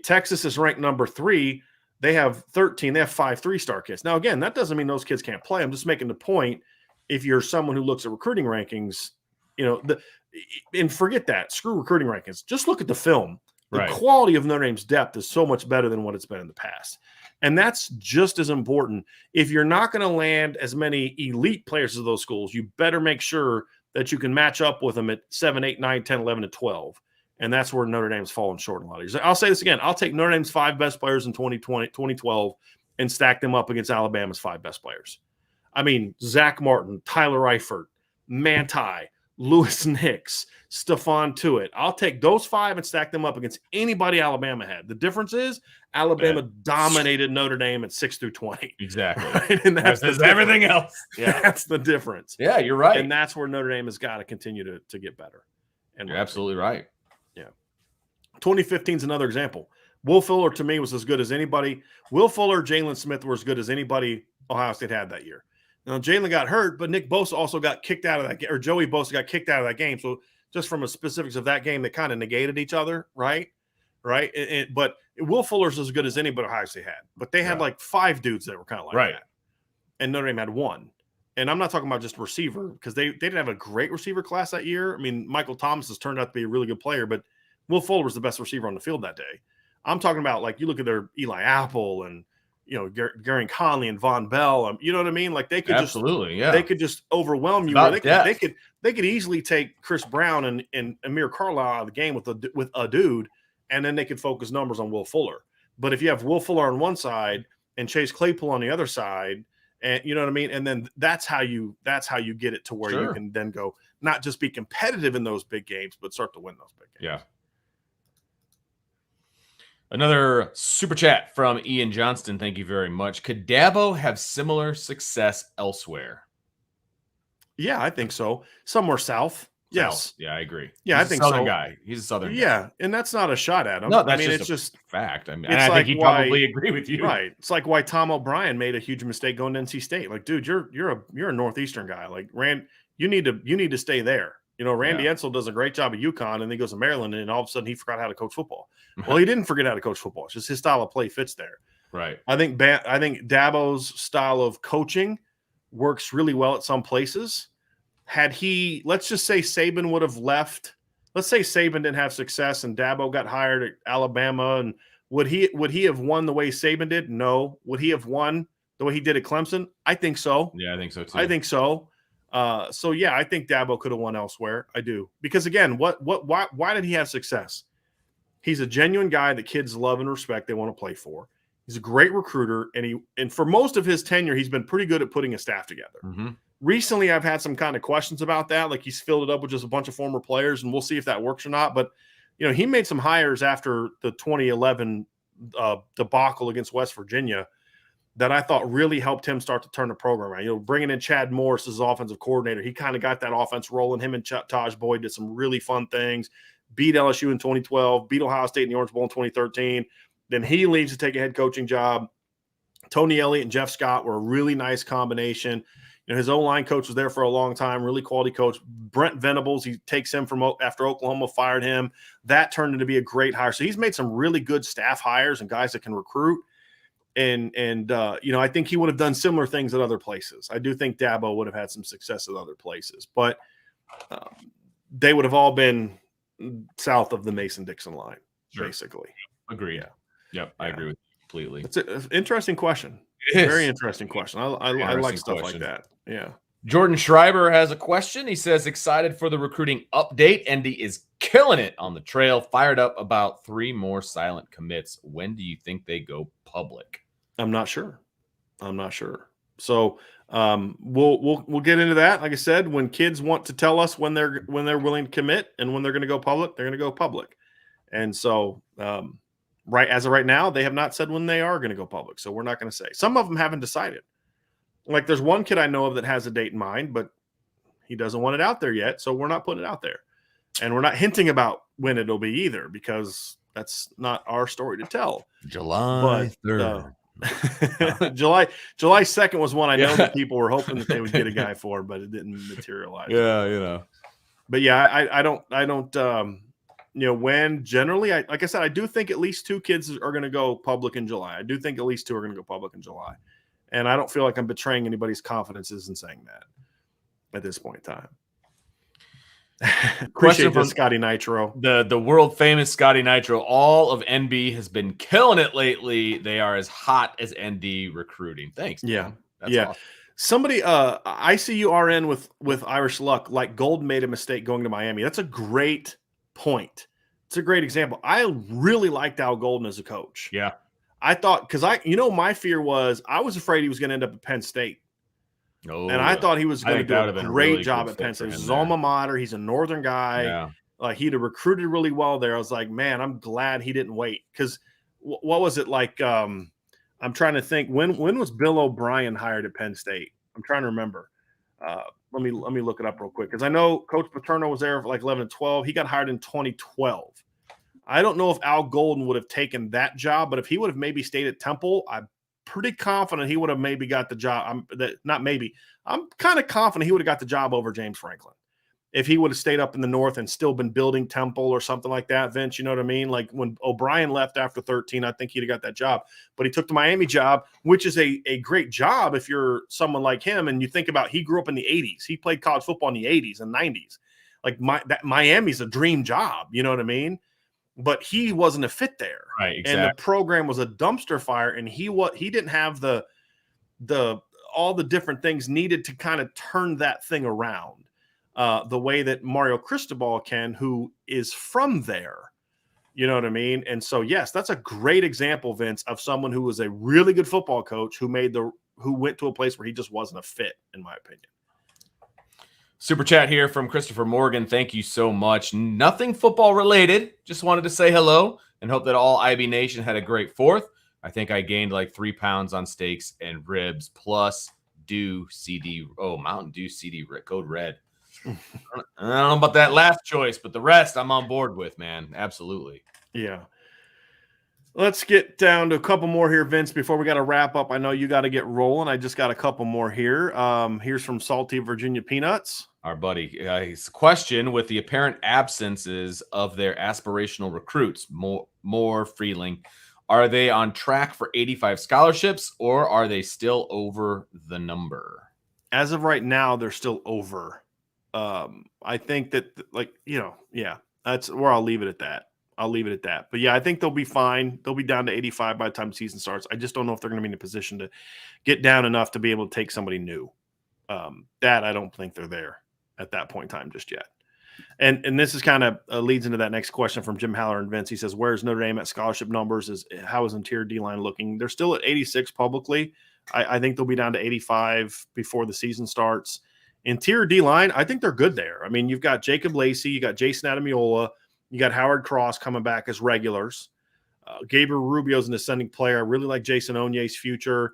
Texas is ranked number 3. They have 13. They have 5 3-star kids. Now, again, that doesn't mean those kids can't play. I'm just making the point. If you're someone who looks at recruiting rankings, and forget that. Screw recruiting rankings. Just look at the film. The quality of Notre Dame's depth is so much better than what it's been in the past. And that's just as important. If you're not going to land as many elite players as those schools, you better make sure that you can match up with them at 7, 8, 9, 10, 11, and 12. And that's where Notre Dame's fallen short in a lot of years. I'll say this again. I'll take Notre Dame's 5 best players in 2012 and stack them up against Alabama's 5 best players. Zach Martin, Tyler Eifert, Manti, Lewis Nix, Stephon Tuitt. I'll take those 5 and stack them up against anybody Alabama had. The difference is Alabama dominated Notre Dame at 6 through 20. Exactly. Right? And that's everything else. Yeah, that's the difference. Yeah, you're right. And that's where Notre Dame has got to continue to get better. And you're absolutely right. Yeah. 2015 is another example. Will Fuller, to me, was as good as anybody. Will Fuller, Jalen Smith were as good as anybody Ohio State had that year. Now, Jalen got hurt, but Nick Bosa also got kicked out of that game, or Joey Bosa got kicked out of that game. So just from the specifics of that game, they kind of negated each other, right? But Will Fuller's as good as anybody Ohio State had. But they had 5 dudes that were kind of like that. And Notre Dame had 1. And I'm not talking about just receiver, because they didn't have a great receiver class that year. Michael Thomas has turned out to be a really good player, but Will Fuller was the best receiver on the field that day. I'm talking about, you look at their Eli Apple and Gary Conley and Von Bell. You know what I mean? They could they could just overwhelm you. They could easily take Chris Brown and Amir Carlisle out of the game with a dude, and then they could focus numbers on Will Fuller. But if you have Will Fuller on one side and Chase Claypool on the other side, and you know what I mean, and then that's how you get it to where you can then go not just be competitive in those big games, but start to win those big games. Yeah. Another super chat from Ian Johnston. Thank you very much. Could Dabo have similar success elsewhere? Yeah, I think so. Somewhere south. Yes. Yeah, I agree. Yeah, I think Southern so. guy. He's a Southern guy. Yeah, and that's not a shot at him. No, it's just fact. I think he'd probably agree with you. Right. It's like why Tom O'Brien made a huge mistake going to NC State. Dude, you're a Northeastern guy. Rand, you need to stay there. Randy Edsel does a great job at UConn, and then he goes to Maryland, and all of a sudden he forgot how to coach football. Well, he didn't forget how to coach football. It's just his style of play fits there. Right. I think Dabo's style of coaching works really well at some places. Let's just say Saban would have left. Let's say Saban didn't have success and Dabo got hired at Alabama, and would he have won the way Saban did? No. Would he have won the way he did at Clemson? I think so. Yeah, I think so too. I think so. I think Dabo could have won elsewhere. I do. Because again, why did he have success? He's a genuine guy that kids love and respect. They want to play for. He's a great recruiter, and for most of his tenure, he's been pretty good at putting a staff together. Mm-hmm. Recently, I've had some kind of questions about that. He's filled it up with just a bunch of former players, and we'll see if that works or not. But he made some hires after the 2011 debacle against West Virginia that I thought really helped him start to turn the program around. Bringing in Chad Morris as offensive coordinator, he kind of got that offense rolling. Him and Taj Boyd did some really fun things. beat LSU in 2012, beat Ohio State in the Orange Bowl in 2013. Then he leaves to take a head coaching job. Tony Elliott and Jeff Scott were a really nice combination. His O-line coach was there for a long time, really quality coach. Brent Venables, he takes him from after Oklahoma fired him. That turned into be a great hire. So he's made some really good staff hires and guys that can recruit. And I think he would have done similar things at other places. I do think Dabo would have had some success at other places, but they would have all been south of the Mason-Dixon line, basically. Agree. Yeah. Yep, I agree with you completely. It's an interesting question. Very interesting question. I like stuff like that. Yeah. Jordan Schreiber has a question. He says, excited for the recruiting update. Andy is killing it on the trail. Fired up about 3 more silent commits. When do you think they go public? I'm not sure. So we'll get into that. Like I said, when kids want to tell us when they're willing to commit and when they're going to go public, they're going to go public. And so right as of right now, they have not said when they are going to go public. So we're not going to say. Some of them haven't decided. Like there's one kid I know of that has a date in mind, but he doesn't want it out there yet. So we're not putting it out there. And we're not hinting about when it'll be either, because that's not our story to tell. July 3rd. July 2nd was one I know that people were hoping that they would get a guy for, but it didn't materialize. Yeah, But yeah, I don't when generally, like I said, I do think at least 2 kids are going to go public in July. I do think at least 2 are going to go public in July. And I don't feel like I'm betraying anybody's confidences in saying that at this point in time. Appreciate this, Scotty Nitro. The world famous Scotty Nitro. All of NB has been killing it lately. They are as hot as ND recruiting. Thanks. Man. Yeah. That's yeah. Awesome. Somebody, ICURN with Irish Luck, like Golden made a mistake going to Miami. That's a great point. It's a great example. I really liked Al Golden as a coach. Yeah. I thought, because my fear was I was afraid he was going to end up at Penn State. Oh, and I thought he was going to do a great job at Penn State. It's his alma mater. He's a Northern guy. Yeah. Like he'd have recruited really well there. I was like, man, I'm glad he didn't wait. Because what was it like? I'm trying to think. When was Bill O'Brien hired at Penn State? I'm trying to remember. Let me look it up real quick, because I know Coach Paterno was there for like 11 and 12. He got hired in 2012. I don't know if Al Golden would have taken that job, but if he would have maybe stayed at Temple, I'm pretty confident he would have maybe got the job. I'm kind of confident he would have got the job over James Franklin if he would have stayed up in the North and still been building Temple or something like that, Vince. You know what I mean? Like when O'Brien left after 13, I think he'd have got that job. But he took the Miami job, which is a great job if you're someone like him. And you think about, he grew up in the 80s. He played college football in the 80s and 90s. Like Miami's a dream job. You know what I mean? But he wasn't a fit there. Right, exactly. And the program was a dumpster fire, and he didn't have all the different things needed to kind of turn that thing around the way that Mario Cristobal can, who is from there. You know what I mean? And so, yes, that's a great example, Vince, of someone who was a really good football coach who went to a place where he just wasn't a fit, in my opinion. Super chat here from Christopher Morgan. Thank you so much. Nothing football related. Just wanted to say hello and hope that all IB Nation had a great 4th. I think I gained like 3 pounds on steaks and ribs plus Mountain Dew CD Code Red. I don't know about that last choice, but the rest I'm on board with, man. Absolutely. Yeah. Let's get down to a couple more here, Vince, before we got to wrap up. I know you got to get rolling. I just got a couple more here. Here's from Salty Virginia Peanuts. Our buddy, his question: with the apparent absences of their aspirational recruits, more Freeling, are they on track for 85 scholarships, or are they still over the number? As of right now, they're still over. I think that, that's where I'll leave it at that. But yeah, I think they'll be fine. They'll be down to 85 by the time the season starts. I just don't know if they're going to be in a position to get down enough to be able to take somebody new. That I don't think they're there at that point in time just yet. And this is kind of leads into that next question from Jim Haller and Vince. He says, where's Notre Dame at scholarship numbers? How is interior D-line looking? They're still at 86 publicly. I think they'll be down to 85 before the season starts. Interior D-line, I think they're good there. I mean, you've got Jacob Lacey, you got Jason Adamiola, you got Howard Cross coming back as regulars. Gabriel Rubio's an ascending player. I really like Jason Onye's future.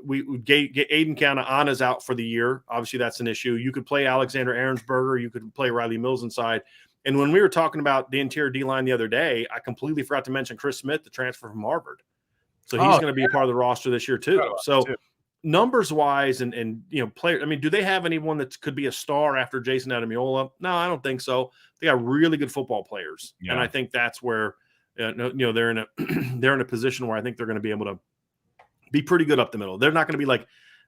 We get Aiden Canaana's out for the year. Obviously, that's an issue. You could play Alexander Ahrensberger. You could play Riley Mills inside. And when we were talking about the interior D-line the other day, I completely forgot to mention Chris Smith, the transfer from Harvard. So he's going to be a part of the roster this year too. So numbers wise and player, I mean, do they have anyone that could be a star after Jason Adamiola? No, I don't think so. They got really good football players. Yeah. And I think that's where, they're in a, they're in a position where I think they're going to be able to be pretty good up the middle. They're not going to be like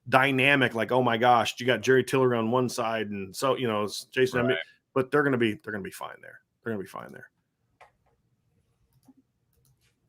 dynamic, like, oh my gosh, you got Jerry Tillery on one side. And so, it's Jason, right. But they're going to be fine there. They're going to be fine there.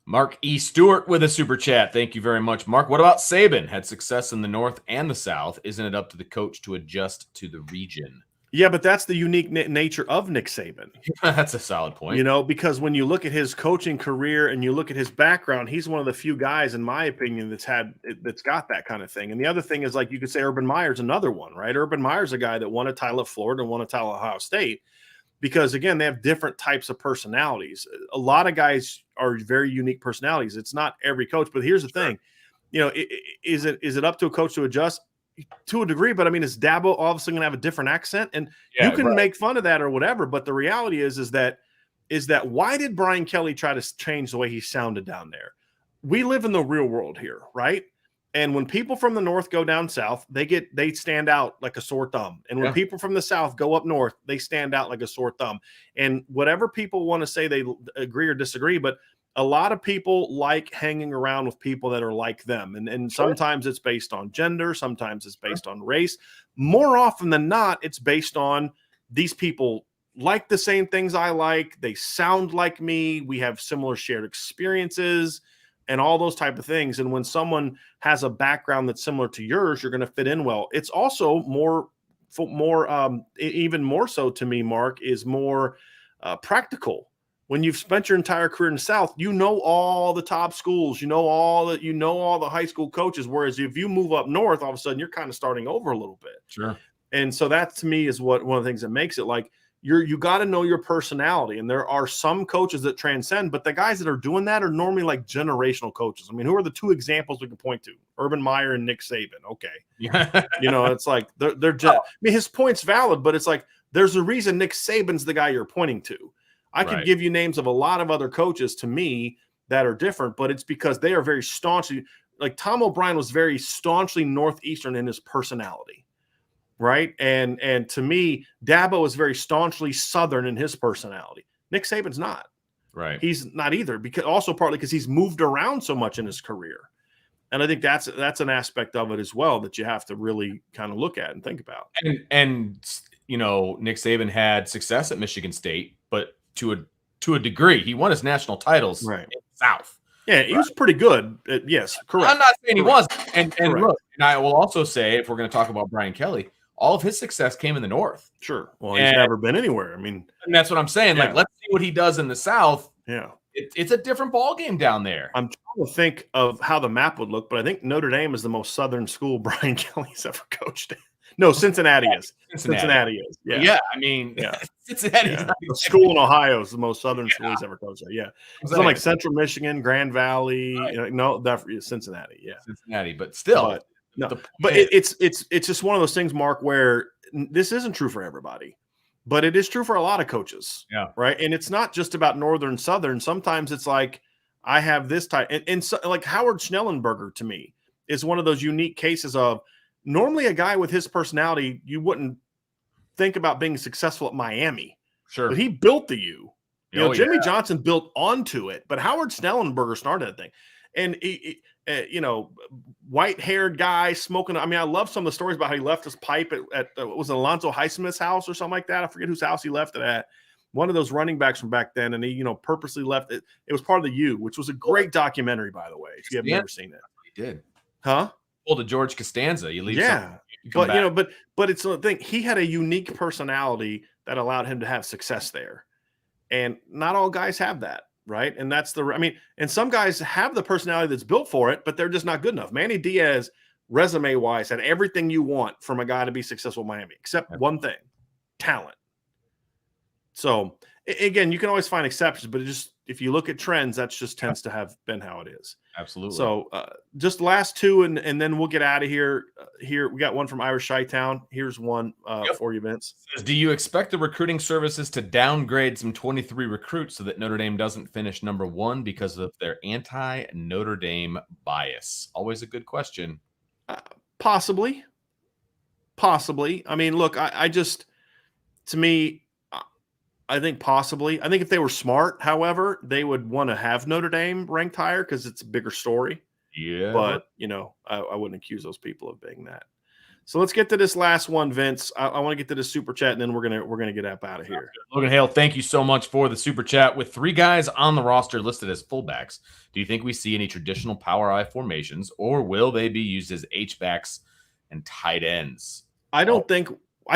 Mark E. Stewart with a super chat. Thank you very much, Mark. What about Saban? Had success in the North and the South. Isn't it up to the coach to adjust to the region? Yeah, but that's the unique nature of Nick Saban. That's a solid point. Because when you look at his coaching career and you look at his background, he's one of the few guys, in my opinion, that's got that kind of thing. And the other thing is, like, you could say Urban Meyer's another one, right? Urban Meyer's a guy that won a title at Florida and won a title at Ohio State. Because, again, they have different types of personalities. A lot of guys are very unique personalities. It's not every coach. But here's the thing. Is it up to a coach to adjust? To a degree, but I mean, is Dabo obviously going to have a different accent? And you can make fun of that or whatever. But the reality is that why did Brian Kelly try to change the way he sounded down there? We live in the real world here, right? And when people from the North go down South, they stand out like a sore thumb. And when people from the South go up North, they stand out like a sore thumb. And whatever people want to say, they agree or disagree, but a lot of people like hanging around with people that are like them. And sometimes it's based on gender. Sometimes it's based on race. More often than not, it's based on these people like the same things I like. They sound like me. We have similar shared experiences and all those type of things. And when someone has a background that's similar to yours, you're going to fit in well. It's also even more so to me, Mark, is more practical. When you've spent your entire career in the South, all the top schools, all the high school coaches. Whereas if you move up North, all of a sudden you're kind of starting over a little bit. Sure. And so that to me is one of the things that makes it like you got to know your personality. And there are some coaches that transcend, but the guys that are doing that are normally like generational coaches. I mean, who are the two examples we can point to? Urban Meyer and Nick Saban. Okay. Yeah. It's like they're just, I mean, his point's valid, but it's like there's a reason Nick Saban's the guy you're pointing to. I could give you names of a lot of other coaches to me that are different, but it's because they are very staunchly, like Tom O'Brien was very staunchly Northeastern in his personality, right? And to me, Dabo is very staunchly Southern in his personality. Nick Saban's not. Right. He's not either, because also partly because he's moved around so much in his career. And I think that's an aspect of it as well that you have to really kind of look at and think about. And Nick Saban had success at Michigan State, but to a degree, he won his national titles in the South. Yeah, he was pretty good. Yes, correct. I'm not saying he wasn't. And look, and I will also say, if we're going to talk about Brian Kelly, all of his success came in the North. Sure. Well, he's never been anywhere. I mean, and that's what I'm saying. Like, let's see what he does in the South. Yeah. It's a different ball game down there. I'm trying to think of how the map would look, but I think Notre Dame is the most Southern school Brian Kelly's ever coached in. No, Cincinnati is. Cincinnati is. Yeah. Yeah. I mean, Cincinnati. Yeah. A school in Ohio is the most Southern school he's ever coached at. Yeah. It's like Central Michigan, Grand Valley. Right. No, definitely Cincinnati. Yeah. Cincinnati, but still. It's just one of those things, Mark, where this isn't true for everybody, but it is true for a lot of coaches. Yeah. Right. And it's not just about Northern, Southern. Sometimes it's like, I have this type. And so, like Howard Schnellenberger, to me, is one of those unique cases of, normally a guy with his personality, you wouldn't think about being successful at Miami. Sure. But he built the U. Jimmy Johnson built onto it, but Howard Schnellenberger started that thing. And, white-haired guy smoking. I mean, I love some of the stories about how he left his pipe at was it Alonzo Highsmith's house or something like that? I forget whose house he left it at. One of those running backs from back then, and he, purposely left it. It was part of the U, which was a great documentary, by the way, if you have never seen it. He did. Huh? To George Costanza, you leave. But it's the thing. He had a unique personality that allowed him to have success there, and not all guys have that, right? And that's and some guys have the personality that's built for it, but they're just not good enough. Manny Diaz, resume wise, had everything you want from a guy to be successful in Miami, except one thing: talent. So again, you can always find exceptions, but if you look at trends, that's just tends to have been how it is. Absolutely. So just last two, and then we'll get out of here. Here we got one from Irish Chi-Town. Here's one for you, Vince. Says, do you expect the recruiting services to downgrade some 23 recruits so that Notre Dame doesn't finish number 1 because of their anti-Notre Dame bias? Always a good question. Possibly. I mean, look, I just, to me, I think possibly. I think if they were smart, however, they would want to have Notre Dame ranked higher because it's a bigger story. Yeah. But, I wouldn't accuse those people of being that. So let's get to this last one, Vince. I want to get to this super chat, and then we're gonna get up out of here. Logan Hale, thank you so much for the super chat. With 3 guys on the roster listed as fullbacks, do you think we see any traditional power I formations, or will they be used as H-backs and tight ends? I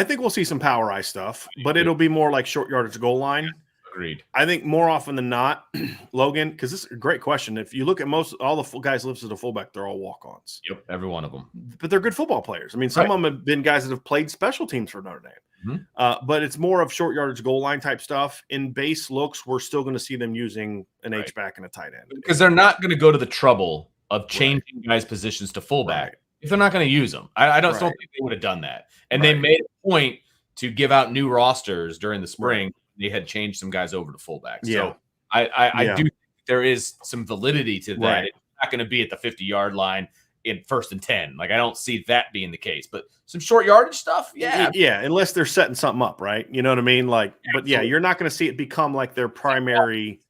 think we'll see some power I stuff, but it'll be more like short yardage goal line. Yeah, agreed. I think more often than not, Logan, because this is a great question. If you look at all the guys listed as a fullback, they're all walk-ons. Yep, every one of them. But they're good football players. I mean, some of them have been guys that have played special teams for Notre Dame. Mm-hmm. But it's more of short yardage goal line type stuff. In base looks, we're still going to see them using an H-back and a tight end. Because they're not going to go to the trouble of changing guys' positions to fullback if they're not going to use them. I don't think they would have done that. And they made a point to give out new rosters during the spring. They had changed some guys over to fullback. So I do think there is some validity to that. It's not going to be at the 50-yard line in 1st and 10. Like, I don't see that being the case. But some short yardage stuff, yeah, unless they're setting something up, right? You know what I mean? Like, but you're not going to see it become like their primary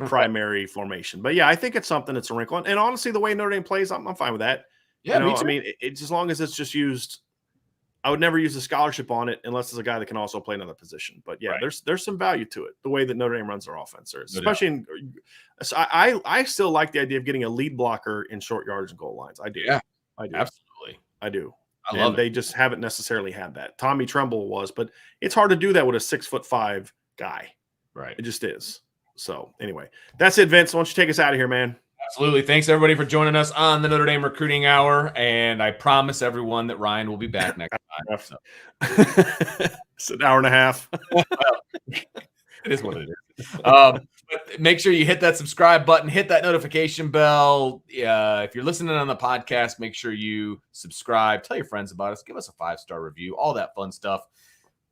primary formation. But I think it's something that's a wrinkle. And honestly, the way Notre Dame plays, I'm fine with that. Yeah, me too. I mean, it's as long as it's just used. I would never use a scholarship on it unless it's a guy that can also play another position. But there's some value to it. The way that Notre Dame runs their offense, especially I still like the idea of getting a lead blocker in short yardage and goal lines. I do. Yeah, I do. Absolutely. I do. I love it. They just haven't necessarily had that. Tommy Tremble was, but it's hard to do that with a 6'5" guy. Right. It just is. So anyway, that's it, Vince. Why don't you take us out of here, man? Absolutely. Thanks, everybody, for joining us on the Notre Dame Recruiting Hour. And I promise everyone that Ryan will be back next time. So. It's an hour and a half. Well, it is what it is. But make sure you hit that subscribe button, hit that notification bell. If you're listening on the podcast, make sure you subscribe. Tell your friends about us. Give us a 5-star review. All that fun stuff.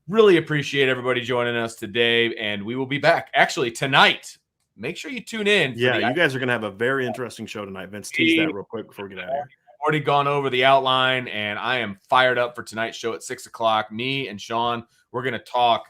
Really appreciate everybody joining us today. And we will be back actually tonight. Make sure you tune in. You guys are going to have a very interesting show tonight. Vince, tease that real quick before we get out of here. I've already gone over the outline, and I am fired up for tonight's show at 6 o'clock. Me and Sean, we're going to talk.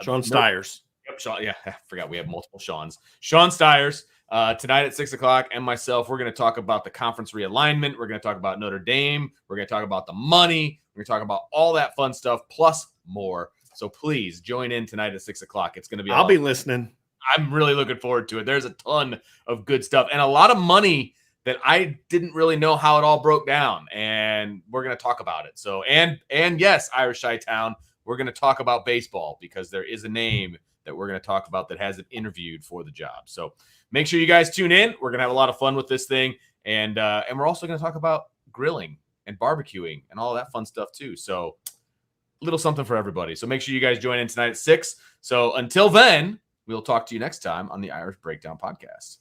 Sean Stiers. Yep, Sean. Yeah, I forgot we have multiple Seans. Sean Stiers tonight at 6 o'clock, and myself. We're going to talk about the conference realignment. We're going to talk about Notre Dame. We're going to talk about the money. We're going to talk about all that fun stuff, plus more. So please join in tonight at 6 o'clock. It's going to be. I'll be listening. I'm really looking forward to it. There's a ton of good stuff and a lot of money that I didn't really know how it all broke down. And we're going to talk about it. So, and yes, Irish Chi-Town, we're going to talk about baseball because there is a name that we're going to talk about that hasn't interviewed for the job. So make sure you guys tune in. We're going to have a lot of fun with this thing. And we're also going to talk about grilling and barbecuing and all that fun stuff too. So a little something for everybody. So make sure you guys join in tonight at 6. So until then, we'll talk to you next time on the Irish Breakdown Podcast.